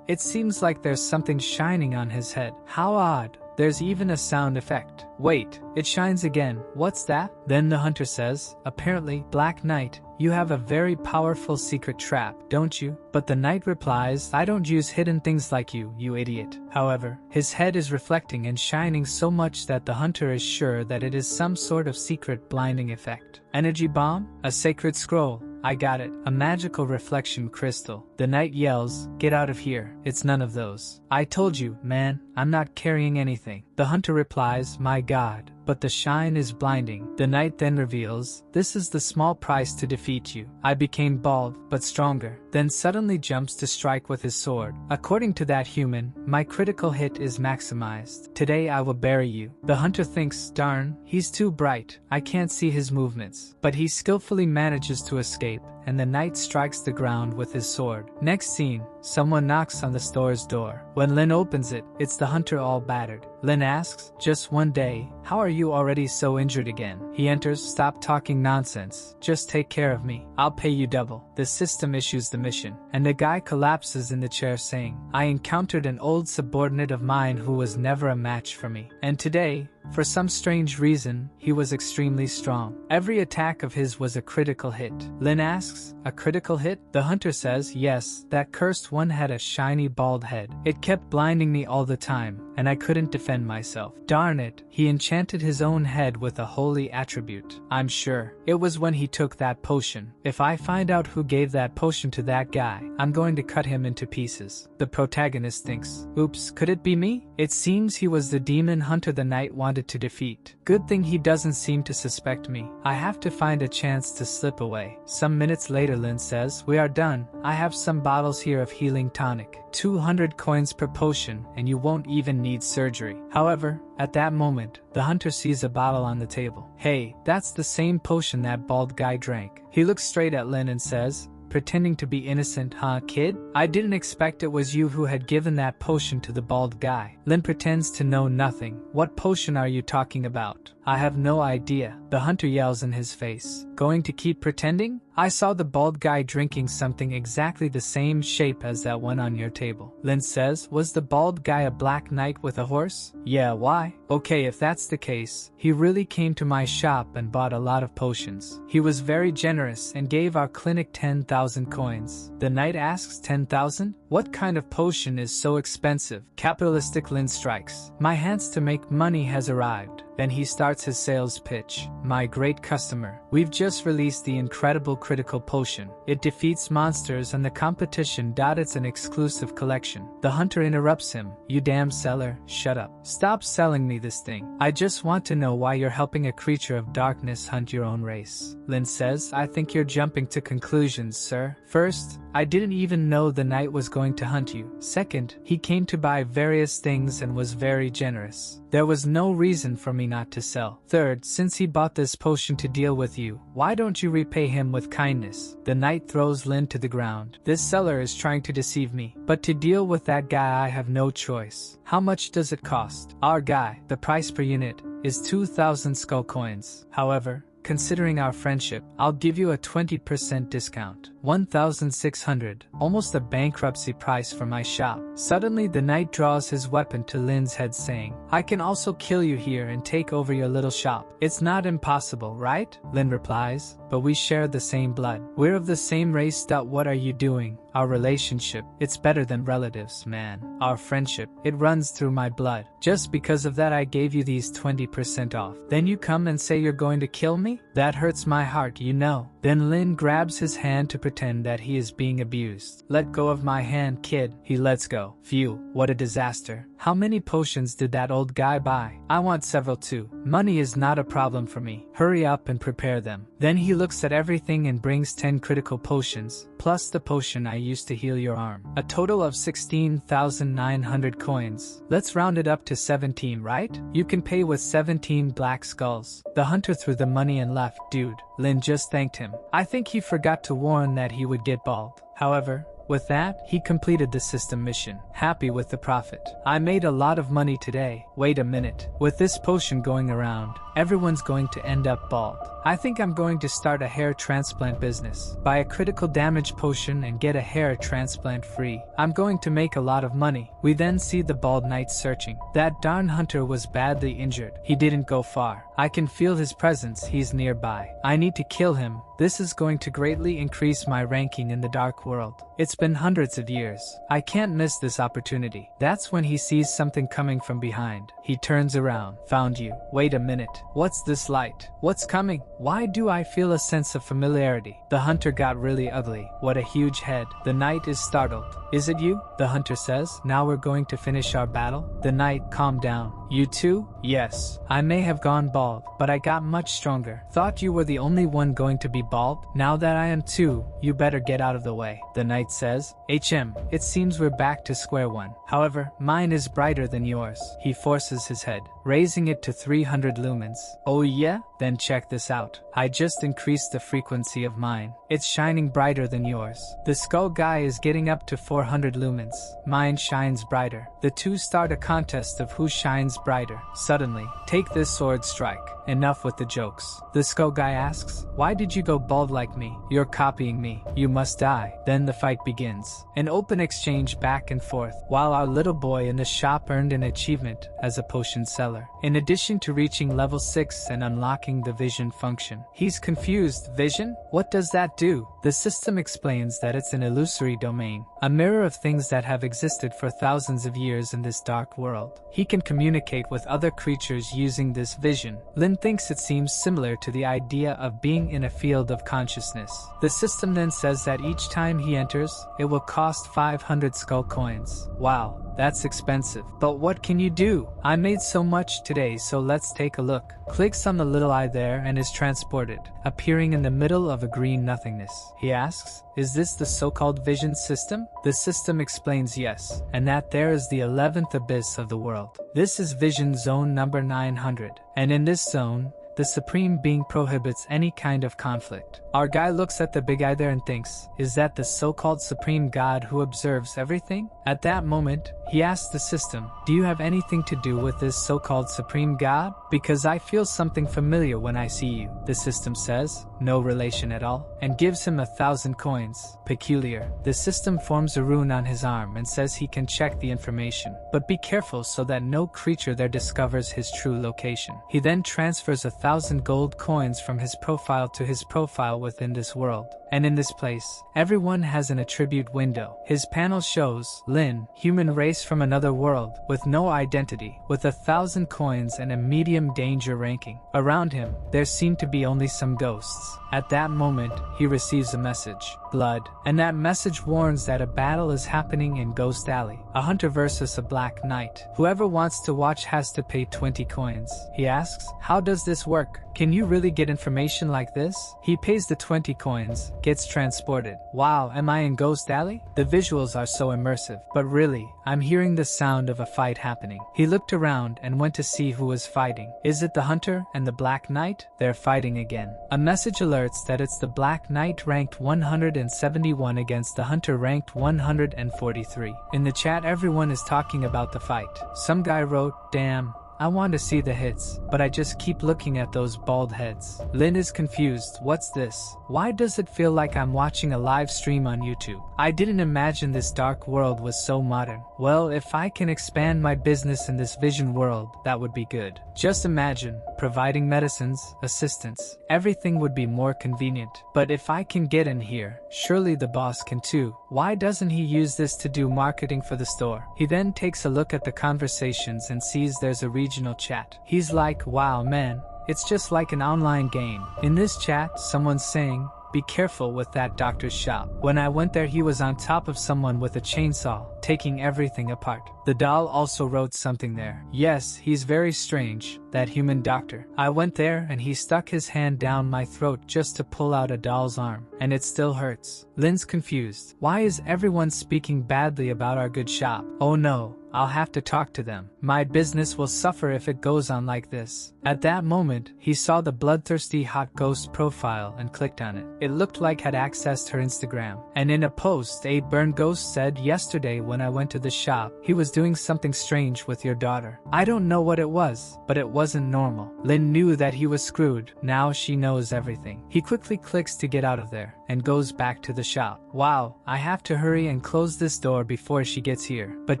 It seems like there's something shining on his head. How odd. There's even a sound effect. Wait, it shines again. What's that? Then the hunter says, apparently, Black Knight, you have a very powerful secret trap, don't you? But the knight replies, I don't use hidden things like you idiot. However, his head is reflecting and shining so much that the hunter is sure that it is some sort of secret blinding effect. Energy bomb? A sacred scroll. I got it. A magical reflection crystal. The knight yells, get out of here. It's none of those. I told you, man, I'm not carrying anything. The hunter replies, my god, but the shine is blinding. The knight then reveals, this is the small price to defeat you. I became bald, but stronger. Then suddenly jumps to strike with his sword. According to that human, my critical hit is maximized. Today I will bury you. The hunter thinks, darn, he's too bright. I can't see his movements. But he skillfully manages to escape and the knight strikes the ground with his sword. Next scene, someone knocks on the store's door. When Lin opens it, it's the hunter all battered. Lin asks, "Just one day, how are you already so injured again?" He enters, "Stop talking nonsense. Just take care of me. I'll pay you double." The system issues the mission, and the guy collapses in the chair saying, "I encountered an old subordinate of mine who was never a match for me. And today, for some strange reason, he was extremely strong. Every attack of his was a critical hit." Lin asks, "A critical hit?" The hunter says, "Yes, that cursed one had a shiny bald head. It kept blinding me all the time, and I couldn't defend myself. Darn it, he enchanted his own head with a holy attribute. I'm sure it was when he took that potion. If I find out who gave that potion to that guy, I'm going to cut him into pieces." The protagonist thinks, "Oops, could it be me?" It seems he was the demon hunter the knight wanted to defeat. Good thing he doesn't seem to suspect me. I have to find a chance to slip away. Some minutes later, Lin says, "We are done. I have some bottles here of healing tonic. 200 coins per potion, and you won't even need surgery." However, at that moment, the hunter sees a bottle on the table. "Hey, that's the same potion that bald guy drank." He looks straight at Lin and says, "Pretending to be innocent, huh, kid? I didn't expect it was you who had given that potion to the bald guy." Lin pretends to know nothing. "What potion are you talking about?" "I have no idea," the hunter yells in his face. "Going to keep pretending? I saw the bald guy drinking something exactly the same shape as that one on your table." Lin says, "Was the bald guy a black knight with a horse?" "Yeah, why?" "Okay, if that's the case, he really came to my shop and bought a lot of potions. He was very generous and gave our clinic 10,000 coins." The knight asks, 10,000? What kind of potion is so expensive? Capitalistic Lin strikes. "My chance to make money has arrived." Then he starts his sales pitch. "My great customer, we've just released the incredible critical potion. It defeats monsters and the competition. It's an exclusive collection." The hunter interrupts him. "You damn seller, shut up. Stop selling me this thing. I just want to know why you're helping a creature of darkness hunt your own race." Lin says, "I think you're jumping to conclusions, sir. First, I didn't even know the knight was going to hunt you. Second, he came to buy various things and was very generous. There was no reason for me not to sell. Third, since he bought this potion to deal with you, why don't you repay him with kindness?" The knight throws Lin to the ground. "This seller is trying to deceive me, but to deal with that guy I have no choice. How much does it cost?" "Our guy, the price per unit, is 2,000 skull coins. However, considering our friendship, I'll give you a 20% discount. 1,600, almost a bankruptcy price for my shop." Suddenly the knight draws his weapon to Lin's head saying, "I can also kill you here and take over your little shop. It's not impossible, right?" Lin replies, "But we share the same blood. We're of the same race. What are you doing? Our relationship, it's better than relatives, man. Our friendship, it runs through my blood. Just because of that I gave you these 20% off. Then you come and say you're going to kill me? That hurts my heart, you know." Then Lin grabs his hand to pretend that he is being abused. "Let go of my hand, kid." He lets go. Phew, what a disaster. How many potions did that old guy buy? I want several too. Money is not a problem for me. Hurry up and prepare them. Then he looks at everything and brings 10 critical potions, plus the potion I used to heal your arm. A total of 16,900 coins. Let's round it up to 17, right? You can pay with 17 black skulls. The hunter threw the money and left. "Dude," Lin just thanked him. I think he forgot to warn that he would get bald. However, with that, he completed the system mission, happy with the profit. "I made a lot of money today." Wait a minute. With this potion going around, everyone's going to end up bald. I think I'm going to start a hair transplant business. Buy a critical damage potion and get a hair transplant free. I'm going to make a lot of money. We then see the bald knight searching. That darn hunter was badly injured. He didn't go far. I can feel his presence. He's nearby. I need to kill him. This is going to greatly increase my ranking in the dark world. It's been hundreds of years. I can't miss this opportunity. That's when he sees something coming from behind. He turns around. Found you. Wait a minute. What's this light? What's coming? Why do I feel a sense of familiarity? The hunter got really ugly. What a huge head. The knight is startled. Is it you? The hunter says. Now we're going to finish our battle? The knight, calm down. You too? Yes. I may have gone bald, but I got much stronger. Thought you were the only one going to be bald? Now that I am too, you better get out of the way. The knight says. It seems we're back to square one. However, mine is brighter than yours. He forces his head, raising it to 300 lumens. Oh yeah? Then check this out. I just increased the frequency of mine. It's shining brighter than yours. The skull guy is getting up to 400 lumens. Mine shines brighter. The two start a contest of who shines brighter. Suddenly, take this sword strike. Enough with the jokes. The skull guy asks, why did you go bald like me? You're copying me. You must die. Then the fight begins. An open exchange back and forth, while our little boy in the shop earned an achievement as a potion seller. In addition to reaching level 6 and unlocking the vision function. He's confused. Vision? What does that do? The system explains that it's an illusory domain, a mirror of things that have existed for thousands of years in this dark world. He can communicate with other creatures using this vision. Lin thinks it seems similar to the idea of being in a field of consciousness. The system then says that each time he enters, it will cost 500 skull coins. Wow. That's expensive. But what can you do? I made so much today, so let's take a look. Clicks on the little eye there and is transported, appearing in the middle of a green nothingness. He asks, is this the so-called vision system? The system explains yes, and that there is the 11th abyss of the world. This is vision zone number 900, and in this zone, the Supreme Being prohibits any kind of conflict. Our guy looks at the big eye there and thinks, is that the so-called Supreme God who observes everything? At that moment, he asks the system, do you have anything to do with this so-called Supreme God? Because I feel something familiar when I see you. The system says, no relation at all, and gives him 1,000 coins. Peculiar. The system forms a rune on his arm and says he can check the information, but be careful so that no creature there discovers his true location. He then transfers 1,000 gold coins from his profile to his profile within this world. And in this place, everyone has an attribute window. His panel shows Lin, human race from another world, with no identity, with 1,000 coins and a medium danger ranking. Around him, there seem to be only some ghosts. At that moment, he receives a message, blood, and that message warns that a battle is happening in Ghost Alley, a hunter versus a black knight. Whoever wants to watch has to pay 20 coins. He asks, how does this work? Can you really get information like this? He pays the 20 coins, gets transported. Wow, am I in Ghost Alley? The visuals are so immersive, but really, I'm hearing the sound of a fight happening. He looked around and went to see who was fighting. Is it the hunter and the black knight? They're fighting again. A message alerts that it's the black knight ranked 171 against the hunter ranked 143. In the chat, everyone is talking about the fight. Some guy wrote, damn, I want to see the hits, but I just keep looking at those bald heads. Lin is confused. What's this? Why does it feel like I'm watching a live stream on YouTube? I didn't imagine this dark world was so modern. Well, if I can expand my business in this vision world, that would be good. Just imagine, providing medicines, assistance, everything would be more convenient. But if I can get in here, surely the boss can too. Why doesn't he use this to do marketing for the store? He then takes a look at the conversations and sees there's a regional chat. He's like, wow man, it's just like an online game. In this chat, someone's saying, be careful with that doctor's shop. When I went there, he was on top of someone with a chainsaw, taking everything apart. The doll also wrote something there. Yes, he's very strange, that human doctor. I went there and he stuck his hand down my throat just to pull out a doll's arm, and it still hurts. Lin's confused. Why is everyone speaking badly about our good shop? Oh no, I'll have to talk to them. My business will suffer if it goes on like this. At that moment, he saw the bloodthirsty hot ghost profile and clicked on it. It looked like had accessed her Instagram. And in a post, a burned ghost said, yesterday when I went to the shop, he was doing something strange with your daughter. I don't know what it was, but it wasn't normal. Lin knew that he was screwed. Now she knows everything. He quickly clicks to get out of there and goes back to the shop. Wow, I have to hurry and close this door before she gets here. But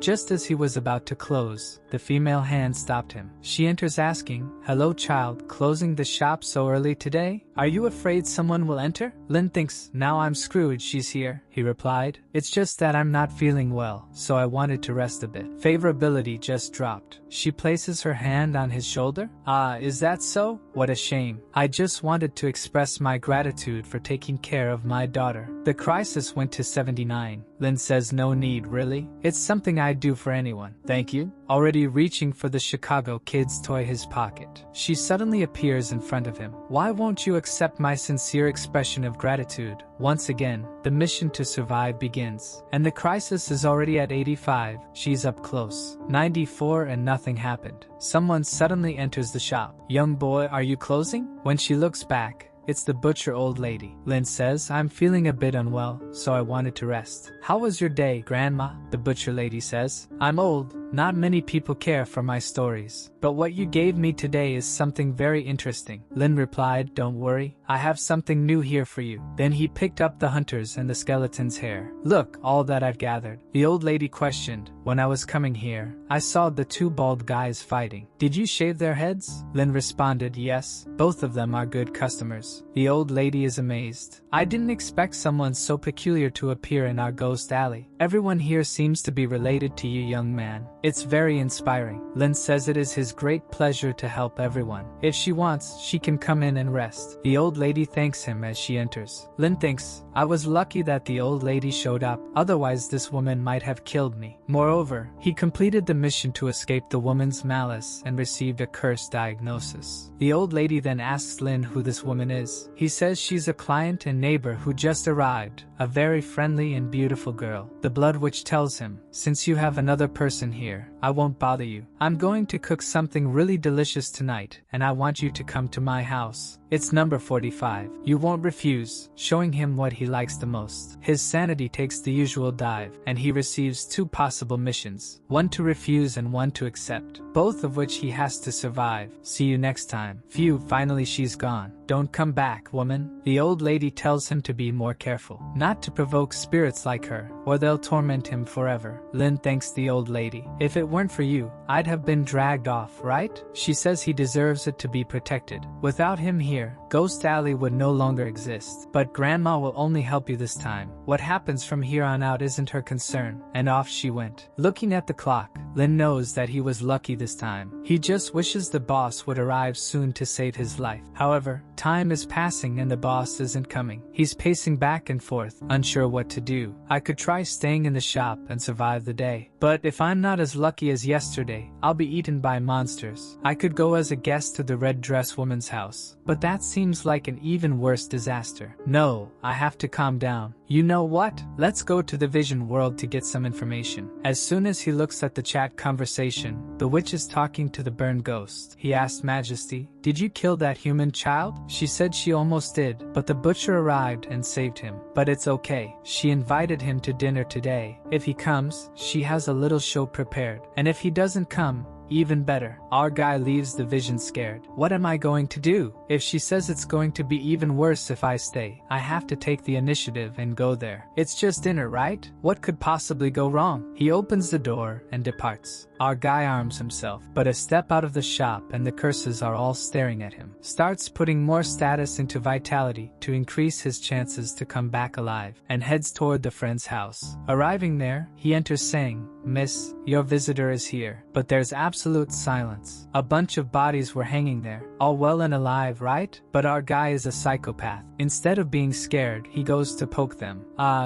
just as he was about to close, the female hand stopped him. She enters asking, hello child, closing the shop so early today? Are you afraid someone will enter? Lin thinks, now I'm screwed she's here. He replied, it's just that I'm not feeling well, so I wanted to rest a bit. Favorability just dropped. She places her hand on his shoulder. Ah, is that so? What a shame. I just wanted to express my gratitude for taking care of my daughter. The crisis went to 79. Lin says no need, really? It's something I'd do for anyone. Thank you. Already reaching for the Chicago kid's toy his pocket. She suddenly appears in front of him. Why won't you accept my sincere expression of gratitude. Once again, the mission to survive begins. And the crisis is already at 85, she's up close. 94 and nothing happened. Someone suddenly enters the shop. Young boy, are you closing? When she looks back, it's the butcher old lady. Lin says, I'm feeling a bit unwell, so I wanted to rest. How was your day, Grandma? The butcher lady says. I'm old. Not many people care for my stories. But what you gave me today is something very interesting. Lin replied, don't worry, I have something new here for you. Then he picked up the hunter's and the skeleton's hair. Look, all that I've gathered. The old lady questioned. When I was coming here, I saw the two bald guys fighting. Did you shave their heads? Lin responded, yes, both of them are good customers. The old lady is amazed. I didn't expect someone so peculiar to appear in our ghost alley. Everyone here seems to be related to you, young man. It's very inspiring. Lin says it is his great pleasure to help everyone. If she wants, she can come in and rest. The old lady thanks him as she enters. Lin thinks, I was lucky that the old lady showed up, otherwise this woman might have killed me. Moreover, he completed the mission to escape the woman's malice and received a curse diagnosis. The old lady then asks Lin who this woman is. He says she's a client and neighbor who just arrived, a very friendly and beautiful girl. The blood witch tells him, since you have another person here, I won't bother you. I'm going to cook something really delicious tonight, and I want you to come to my house. It's number 45. You won't refuse, showing him what he likes the most. His sanity takes the usual dive, and he receives two possible missions, one to refuse and one to accept, both of which he has to survive. See you next time. Phew, finally she's gone. Don't come back, woman. The old lady tells him to be more careful, not to provoke spirits like her, or they'll torment him forever. Lin thanks the old lady. If it weren't for you, I'd have been dragged off, right? She says he deserves it to be protected. Without him here, Ghost Alley would no longer exist. But Grandma will only help you this time. What happens from here on out isn't her concern. And off she went. Looking at the clock, Lin knows that he was lucky this time. He just wishes the boss would arrive soon to save his life. However, time is passing and the boss isn't coming. He's pacing back and forth, unsure what to do. I could try staying in the shop and survive the day. But if I'm not as lucky as yesterday, I'll be eaten by monsters. I could go as a guest to the red dress woman's house. But that seems like an even worse disaster. No, I have to calm down. You know what? Let's go to the vision world to get some information. As soon as he looks at the chat conversation, the witch is talking to the burned ghost. He asked Majesty, did you kill that human child? She said she almost did, but the butcher arrived and saved him. But it's okay. She invited him to dinner today. If he comes, she has a little show prepared. And if he doesn't come, even better. Our guy leaves the vision scared. What am I going to do? If she says it's going to be even worse if I stay, I have to take the initiative and go there. It's just dinner, right? What could possibly go wrong? He opens the door and departs. Our guy arms himself, but a step out of the shop and the curses are all staring at him. Starts putting more status into vitality to increase his chances to come back alive, and heads toward the friend's house. Arriving there, he enters saying, Miss, your visitor is here. But there's absolute silence. A bunch of bodies were hanging there, all well and alive, right? But our guy is a psychopath. Instead of being scared, he goes to poke them.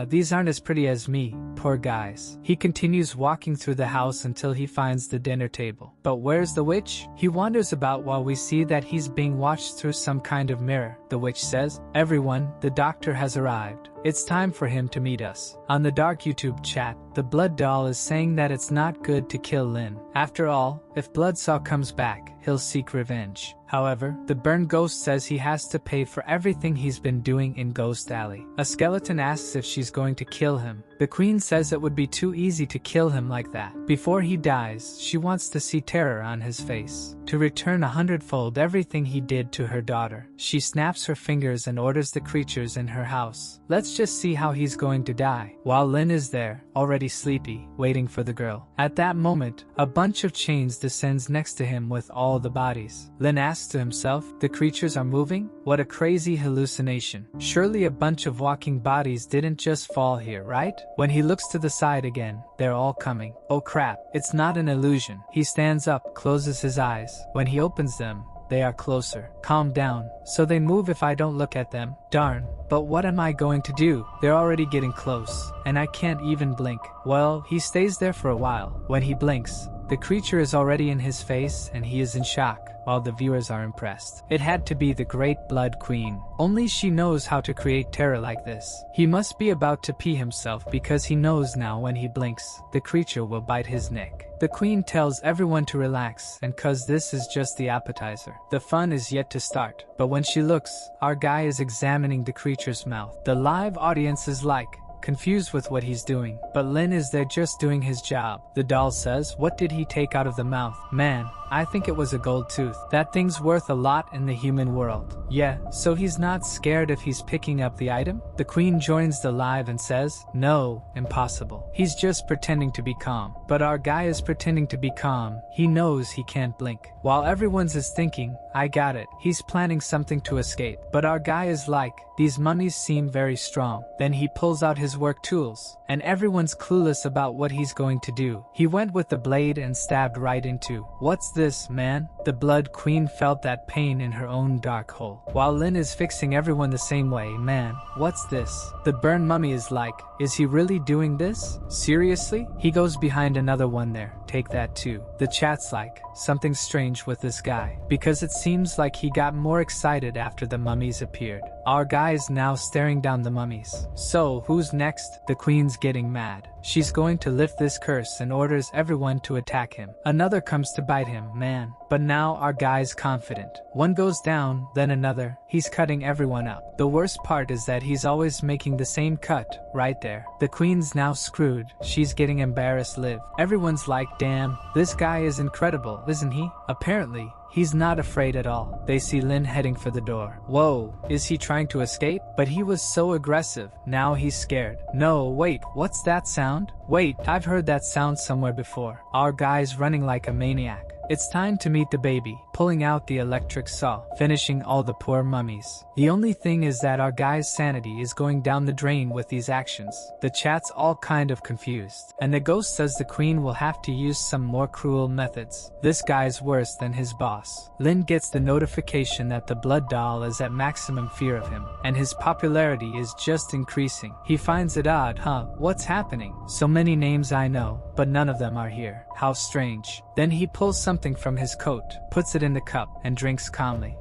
These aren't as pretty as me, poor guys. He continues walking through the house until he finds the dinner table. But where's the witch? He wanders about while we see that he's being watched through some kind of mirror. The witch says, everyone, the doctor has arrived. It's time for him to meet us. On the dark YouTube chat, the Blood Doll is saying that it's not good to kill Lin. After all, if Bloodsaw comes back, he'll seek revenge. However, the burned ghost says he has to pay for everything he's been doing in Ghost Alley. A skeleton asks if she's going to kill him. The queen says it would be too easy to kill him like that. Before he dies, she wants to see terror on his face, to return 100-fold everything he did to her daughter. She snaps her fingers and orders the creatures in her house. Let's just see how he's going to die. While Lin is there, already sleepy, waiting for the girl. At that moment, a bunch of chains descends next to him with all the bodies. Lin asks to himself, the creatures are moving? What a crazy hallucination. Surely a bunch of walking bodies didn't just fall here, right? When he looks to the side again, they're all coming. Oh crap, it's not an illusion. He stands up, closes his eyes. When he opens them, they are closer. Calm down. So they move if I don't look at them. Darn. But what am I going to do? They're already getting close, and I can't even blink. Well, he stays there for a while. When he blinks, The creature is already in his face and he is in shock, while the viewers are impressed. It had to be the Great Blood Queen. Only she knows how to create terror like this. He must be about to pee himself because he knows now when he blinks, the creature will bite his neck. The queen tells everyone to relax, and cause this is just the appetizer. The fun is yet to start. But when she looks, our guy is examining the creature's mouth. The live audience is like, confused with what he's doing, but Lin is there just doing his job. The doll says, what did he take out of the mouth? Man, I think it was a gold tooth. That thing's worth a lot in the human world. Yeah, so he's not scared if he's picking up the item? The queen joins the live and says, no, impossible. He's just pretending to be calm. But our guy is pretending to be calm. He knows he can't blink. While everyone's is thinking, I got it. He's planning something to escape. But our guy is like, these mummies seem very strong. Then he pulls out his work tools, and everyone's clueless about what he's going to do. He went with the blade and stabbed right into, what's this, man? The Blood Queen felt that pain in her own dark hole. While Lin is fixing everyone the same way, man, what's this? The burned mummy is like, is he really doing this? Seriously? He goes behind another one there. Take that too. The chat's like, something strange with this guy, because it seems like he got more excited after the mummies appeared. Our guy is now staring down the mummies. So, who's next? The queen's getting mad. She's going to lift this curse and orders everyone to attack him. Another comes to bite him, man. But now our guy's confident. One goes down, then another. He's cutting everyone up. The worst part is that he's always making the same cut, right there. The queen's now screwed. She's getting embarrassed live. Everyone's like, damn, this guy is incredible, isn't he? Apparently, he's not afraid at all. They see Lin heading for the door. Whoa, is he trying to escape? But he was so aggressive. Now he's scared. No, wait, what's that sound? Wait, I've heard that sound somewhere before. Our guy's running like a maniac. It's time to meet the baby, pulling out the electric saw, finishing all the poor mummies. The only thing is that our guy's sanity is going down the drain with these actions. The chat's all kind of confused, and the ghost says the queen will have to use some more cruel methods. This guy's worse than his boss. Lin gets the notification that the blood doll is at maximum fear of him, and his popularity is just increasing. He finds it odd, huh? What's happening? So many names I know, but none of them are here. How strange. Then he pulls something from his coat, puts it in the cup, and drinks calmly.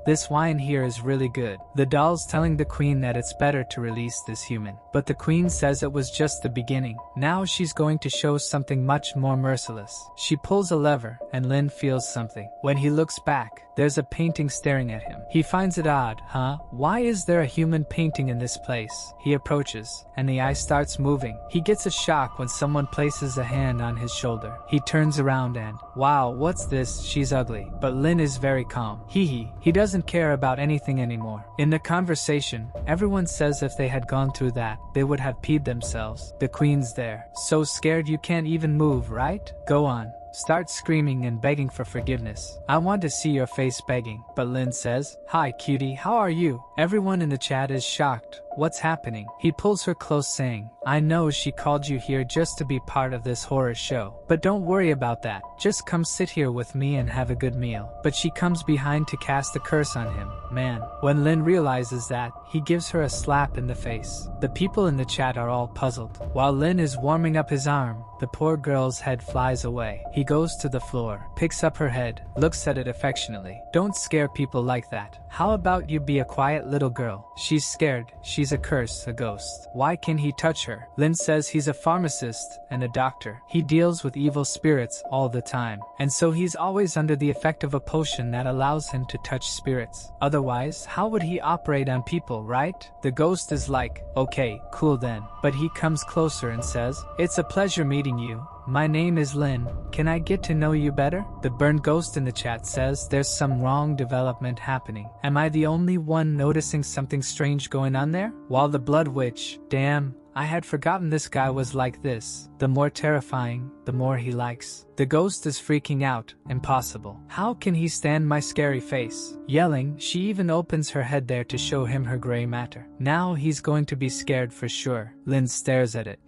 This wine here is really good. The doll's telling the queen that it's better to release this human. But the queen says it was just the beginning. Now she's going to show something much more merciless. She pulls a lever, and Lin feels something. When he looks back, there's a painting staring at him. He finds it odd, huh? Why is there a human painting in this place? He approaches, and the eye starts moving. He gets a shock when someone places a hand on his shoulder. He turns around and, wow, what's this? She's ugly. But Lin is very calm. He doesn't care about anything anymore. In the conversation, everyone says if they had gone through that, they would have peed themselves. The queen's there. So scared you can't even move, right? Go on. Start screaming and begging for forgiveness. I want to see your face begging. But Lin says, hi cutie, how are you? Everyone in the chat is shocked. What's happening? He pulls her close saying, I know she called you here just to be part of this horror show. But don't worry about that. Just come sit here with me and have a good meal. But she comes behind to cast a curse on him. Man. When Lin realizes that, he gives her a slap in the face. The people in the chat are all puzzled. While Lin is warming up his arm, the poor girl's head flies away. He goes to the floor, picks up her head, looks at it affectionately. Don't scare people like that. How about you be a quiet little girl? She's scared. She's a curse, a ghost. Why can he touch her? Lin says he's a pharmacist and a doctor. He deals with evil spirits all the time. And so he's always under the effect of a potion that allows him to touch spirits. Otherwise, how would he operate on people, right? The ghost is like, okay, cool then. But he comes closer and says, it's a pleasure meeting you. My name is Lin. Can I get to know you better? The burned ghost in the chat says there's some wrong development happening. Am I the only one noticing something strange going on there? While the blood witch, damn, I had forgotten this guy was like this. The more terrifying, the more he likes. The ghost is freaking out. Impossible. How can he stand my scary face? Yelling, she even opens her head there to show him her gray matter. Now he's going to be scared for sure. Lin stares at it.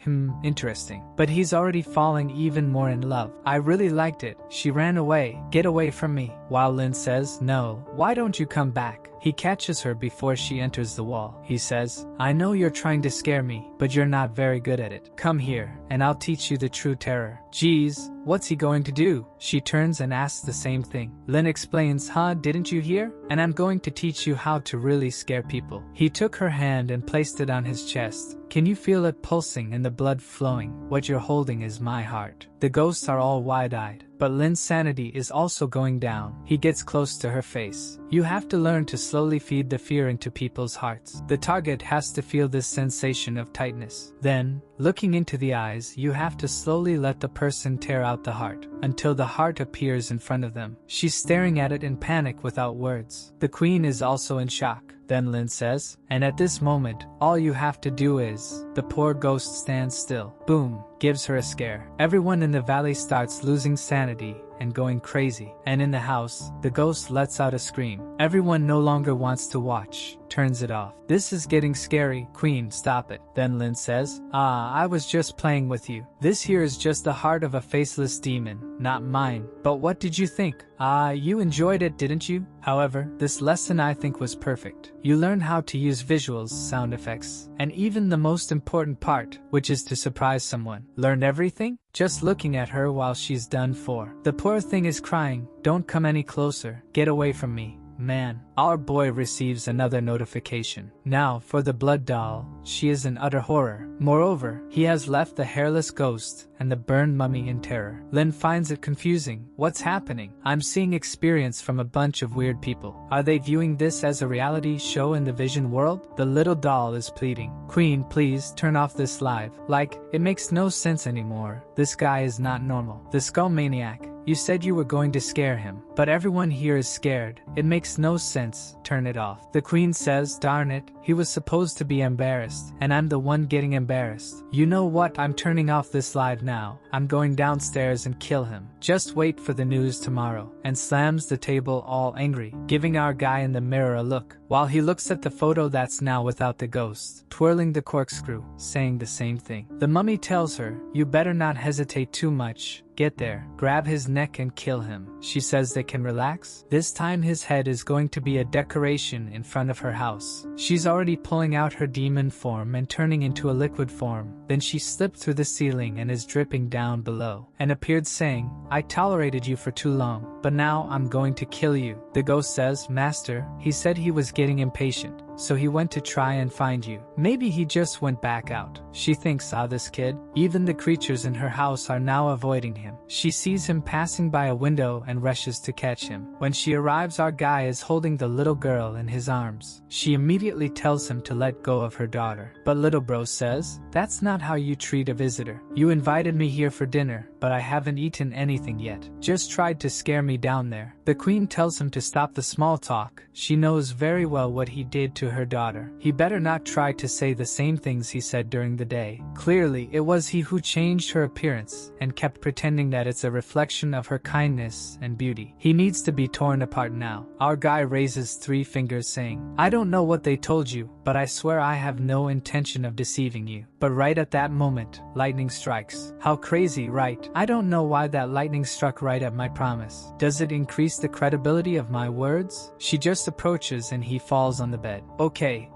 Interesting. But he's already falling even more in love. I really liked it. She ran away. Get away from me. While Lin says, no, why don't you come back? He catches her before she enters the wall. He says, I know you're trying to scare me, but you're not very good at it. Come here, and I'll teach you the true terror. Geez, What's he going to do? She turns and asks the same thing. Lin explains, didn't you hear? And I'm going to teach you how to really scare people. He took her hand and placed it on his chest. Can you feel it pulsing and the blood flowing? What you're holding is my heart. The ghosts are all wide-eyed, but Lin's sanity is also going down. He gets close to her face. You have to learn to slowly feed the fear into people's hearts. The target has to feel this sensation of tightness. Then, looking into the eyes, you have to slowly let the person tear out the heart, until the heart appears in front of them. She's staring at it in panic without words. The queen is also in shock. Then Lin says, and at this moment, all you have to do is, the poor ghost stands still. Boom, gives her a scare. Everyone in the valley starts losing sanity and going crazy. And in the house, the ghost lets out a scream. Everyone no longer wants to watch, turns it off. This is getting scary. Queen, stop it. Then Lin says, I was just playing with you. This here is just the heart of a faceless demon, not mine. But what did you think? You enjoyed it, didn't you? However, this lesson I think was perfect. You learned how to use visuals, sound effects, and even the most important part, which is to surprise someone. Learned everything? Just looking at her while she's done for. The poor thing is crying. Don't come any closer. Get away from me. Man, our boy receives another notification. Now, for the blood doll, she is in utter horror. Moreover, he has left the hairless ghost and the burned mummy in terror. Lin finds it confusing. What's happening? I'm seeing experience from a bunch of weird people. Are they viewing this as a reality show in the vision world? The little doll is pleading. Queen, please turn off this live. Like, it makes no sense anymore. This guy is not normal. The skull maniac. You said you were going to scare him, but everyone here is scared. It makes no sense. Turn it off. The queen says, darn it, he was supposed to be embarrassed, and I'm the one getting embarrassed. You know what? I'm turning off this live now. I'm going downstairs and kill him. Just wait for the news tomorrow. And slams the table all angry, giving our guy in the mirror a look, while he looks at the photo that's now without the ghost, twirling the corkscrew, saying the same thing. The mummy tells her, you better not hesitate too much. Get there, grab his neck and kill him. She says they can relax. This time his head is going to be a decoration in front of her house. She's already pulling out her demon form and turning into a liquid form. Then she slipped through the ceiling and is dripping down below, and appeared saying, I tolerated you for too long, but now I'm going to kill you. The ghost says, Master, he said he was getting impatient, so he went to try and find you. Maybe he just went back out. She thinks, this kid. Even the creatures in her house are now avoiding him. She sees him passing by a window and rushes to catch him. When she arrives, our guy is holding the little girl in his arms. She immediately tells him to let go of her daughter. But little bro says, that's not how you treat a visitor. You invited me here for dinner, but I haven't eaten anything yet. Just tried to scare me down there. The queen tells him to stop the small talk. She knows very well what he did to her daughter. He better not try to say the same things he said during the day. Clearly, it was he who changed her appearance and kept pretending that it's a reflection of her kindness and beauty. He needs to be torn apart now. Our guy raises 3 fingers saying, I don't know what they told you, but I swear I have no intention of deceiving you. But right at that moment, lightning strikes. How crazy, right? I don't know why that lightning struck right at my promise. Does it increase the credibility of my words? She just approaches and he falls on the bed. Okay,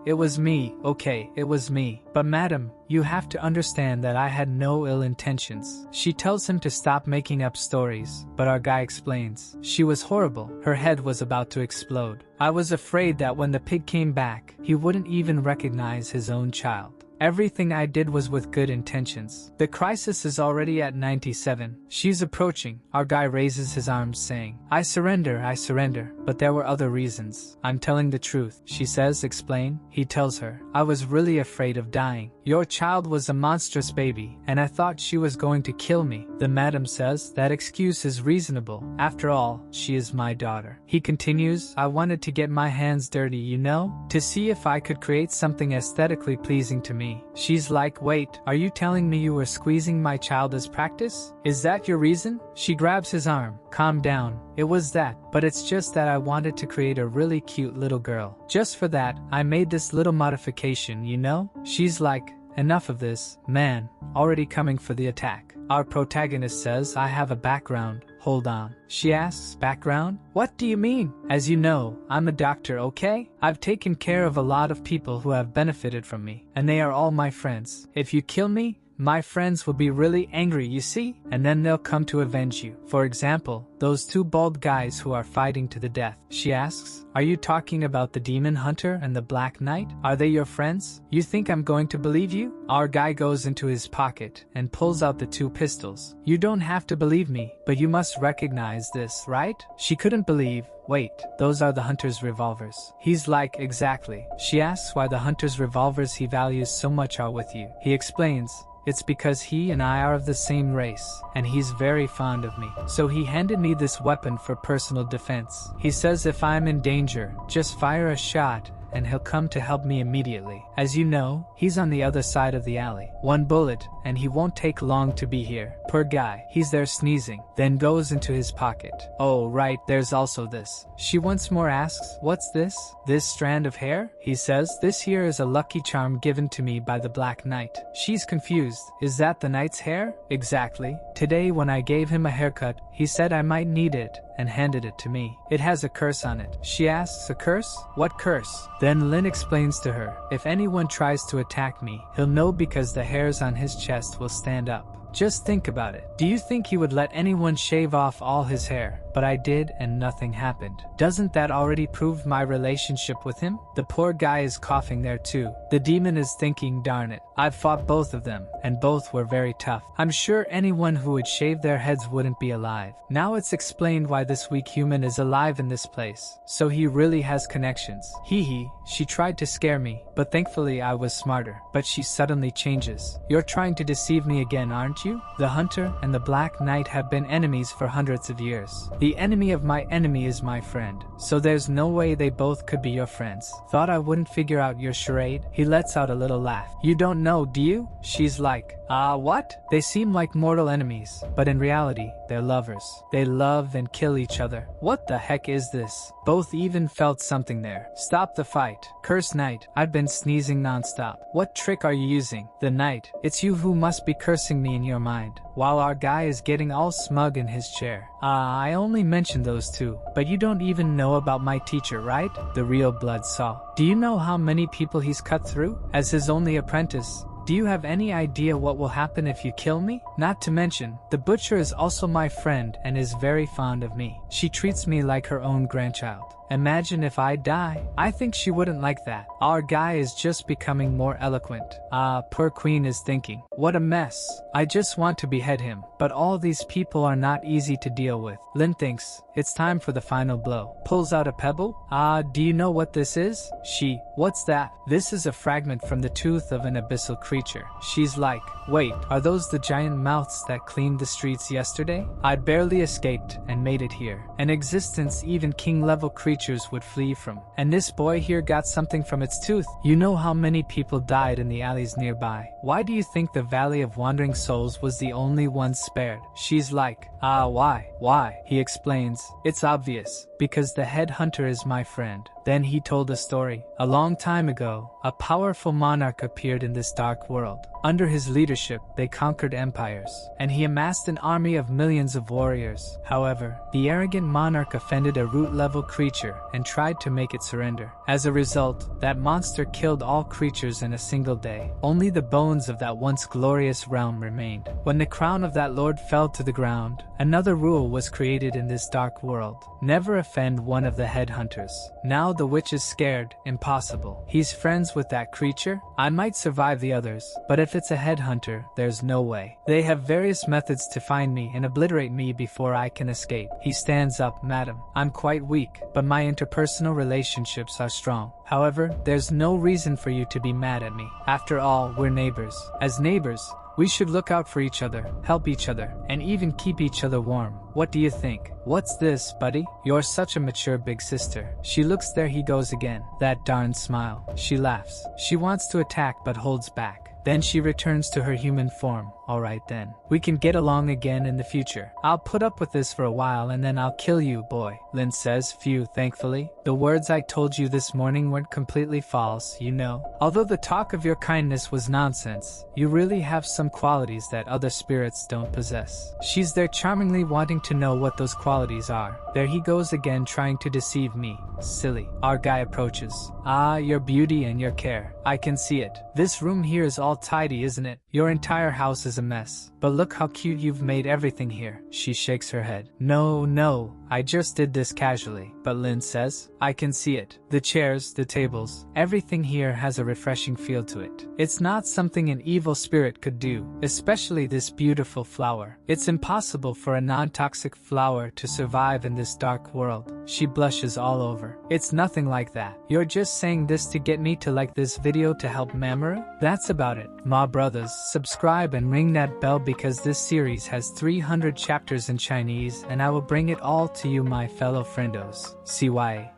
it was me, it was me. But madam, you have to understand that I had no ill intentions. She tells him to stop making up stories, but our guy explains. She was horrible. Her head was about to explode. I was afraid that when the pig came back, he wouldn't even recognize his own child. Everything I did was with good intentions. The crisis is already at 97. She's approaching. Our guy raises his arms saying, I surrender, but there were other reasons. I'm telling the truth. She says, explain. He tells her, I was really afraid of dying. Your child was a monstrous baby, and I thought she was going to kill me. The madam says, that excuse is reasonable. After all, she is my daughter. He continues, I wanted to get my hands dirty, to see if I could create something aesthetically pleasing to me. She's like, wait, are you telling me you were squeezing my child as practice? Is that your reason? She grabs his arm. Calm down. It was that, but it's just that I wanted to create a really cute little girl. Just for that, I made this little modification, She's like, enough of this, man, already coming for the attack. Our protagonist says, I have a background. Hold on. She asks, background? What do you mean? As you know, I'm a doctor, okay? I've taken care of a lot of people who have benefited from me, and they are all my friends. If you kill me, my friends will be really angry, you see, and then they'll come to avenge you. For example, those two bald guys who are fighting to the death. She asks, are you talking about the demon hunter and the black knight? Are they your friends? You think I'm going to believe you? Our guy goes into his pocket and pulls out the two pistols. You don't have to believe me, but you must recognize this, right? She couldn't believe. Wait, those are the hunter's revolvers. He's like, exactly. She asks why the hunter's revolvers he values so much are with you. He explains, it's because he and I are of the same race, and he's very fond of me. So he handed me this weapon for personal defense. He says if I'm in danger, just fire a shot and he'll come to help me immediately. As you know, he's on the other side of the alley. One bullet, and he won't take long to be here. Poor guy, he's there sneezing, then goes into his pocket. Oh right, there's also this. She once more asks, what's this? This strand of hair? He says, this here is a lucky charm given to me by the Black Knight. She's confused. Is that the knight's hair? Exactly. Today when I gave him a haircut, he said I might need it, and handed it to me. It has a curse on it. She asks, a curse? What curse? Then Lin explains to her, if anyone tries to attack me, he'll know because the hairs on his chest will stand up. Just think about it. Do you think he would let anyone shave off all his hair? But I did and nothing happened. Doesn't that already prove my relationship with him? The poor guy is coughing there too. The demon is thinking, darn it, I've fought both of them, and both were very tough. I'm sure anyone who would shave their heads wouldn't be alive. Now it's explained why this weak human is alive in this place. So he really has connections. Hee, she tried to scare me, but thankfully I was smarter. But she suddenly changes. You're trying to deceive me again, aren't you? The hunter and the Black Knight have been enemies for hundreds of years. The enemy of my enemy is my friend, so there's no way they both could be your friends. Thought I wouldn't figure out your charade? He lets out a little laugh. You don't know, do you? She's like, what? They seem like mortal enemies, but in reality, they're lovers. They love and kill each other. What the heck is this? Both even felt something there. Stop the fight. Curse Knight, I've been sneezing nonstop. What trick are you using? The Knight, it's you who must be cursing me in your mind. While our guy is getting all smug in his chair. I only mentioned those two, but you don't even know about my teacher, right? The real blood saw. Do you know how many people he's cut through? As his only apprentice. Do you have any idea what will happen if you kill me? Not to mention, the butcher is also my friend and is very fond of me. She treats me like her own grandchild. Imagine if I die. I think she wouldn't like that. Our guy is just becoming more eloquent. Poor Queen is thinking, what a mess. I just want to behead him. But all these people are not easy to deal with. Lin thinks, it's time for the final blow. Pulls out a pebble. Do you know what this is? She, what's that? This is a fragment from the tooth of an abyssal creature. She's like, wait, are those the giant mouths that cleaned the streets yesterday? I barely escaped and made it here. An existence even king-level creatures would flee from. And this boy here got something from its tooth. You know how many people died in the alleys nearby. Why do you think the Valley of Wandering Souls was the only one spared? She's like, why? He explains, it's obvious, because the head hunter is my friend. Then he told a story. A long time ago, a powerful monarch appeared in this dark world. Under his leadership, they conquered empires, and he amassed an army of millions of warriors. However, the arrogant monarch offended a root-level creature and tried to make it surrender. As a result, that monster killed all creatures in a single day. Only the bones of that once glorious realm remained. When the crown of that lord fell to the ground, another rule was created in this dark world. Never offend one of the headhunters. Now the witch is scared. Impossible. He's friends with that creature? I might survive the others, but if it's a headhunter, there's no way. They have various methods to find me and obliterate me before I can escape. He stands up, madam. I'm quite weak, but my interpersonal relationships are strong. However, there's no reason for you to be mad at me. After all, we're neighbors. As neighbors, we should look out for each other, help each other, and even keep each other warm. What do you think? What's this, buddy? You're such a mature big sister. She looks, there he goes again. That darn smile. She laughs. She wants to attack but holds back. Then she returns to her human form. Alright then. We can get along again in the future. I'll put up with this for a while and then I'll kill you, boy. Lin says, phew, thankfully. The words I told you this morning weren't completely false, you know. Although the talk of your kindness was nonsense, you really have some qualities that other spirits don't possess. She's there charmingly wanting to know what those qualities are. There he goes again trying to deceive me. Silly. Our guy approaches. Ah, your beauty and your care. I can see it. This room here is all tidy, isn't it? Your entire house is a mess. But look how cute you've made everything here. She shakes her head. No, I just did this casually. But Lin says, I can see it. The chairs, the tables, everything here has a refreshing feel to it. It's not something an evil spirit could do, especially this beautiful flower. It's impossible for a non-toxic flower to survive in this dark world. She blushes all over. It's nothing like that. You're just saying this to get me to like this video to help Mamoru? That's about it. Ma brothers, subscribe and ring that bell because this series has 300 chapters in Chinese and I will bring it all to you, my fellow friendos. CYA.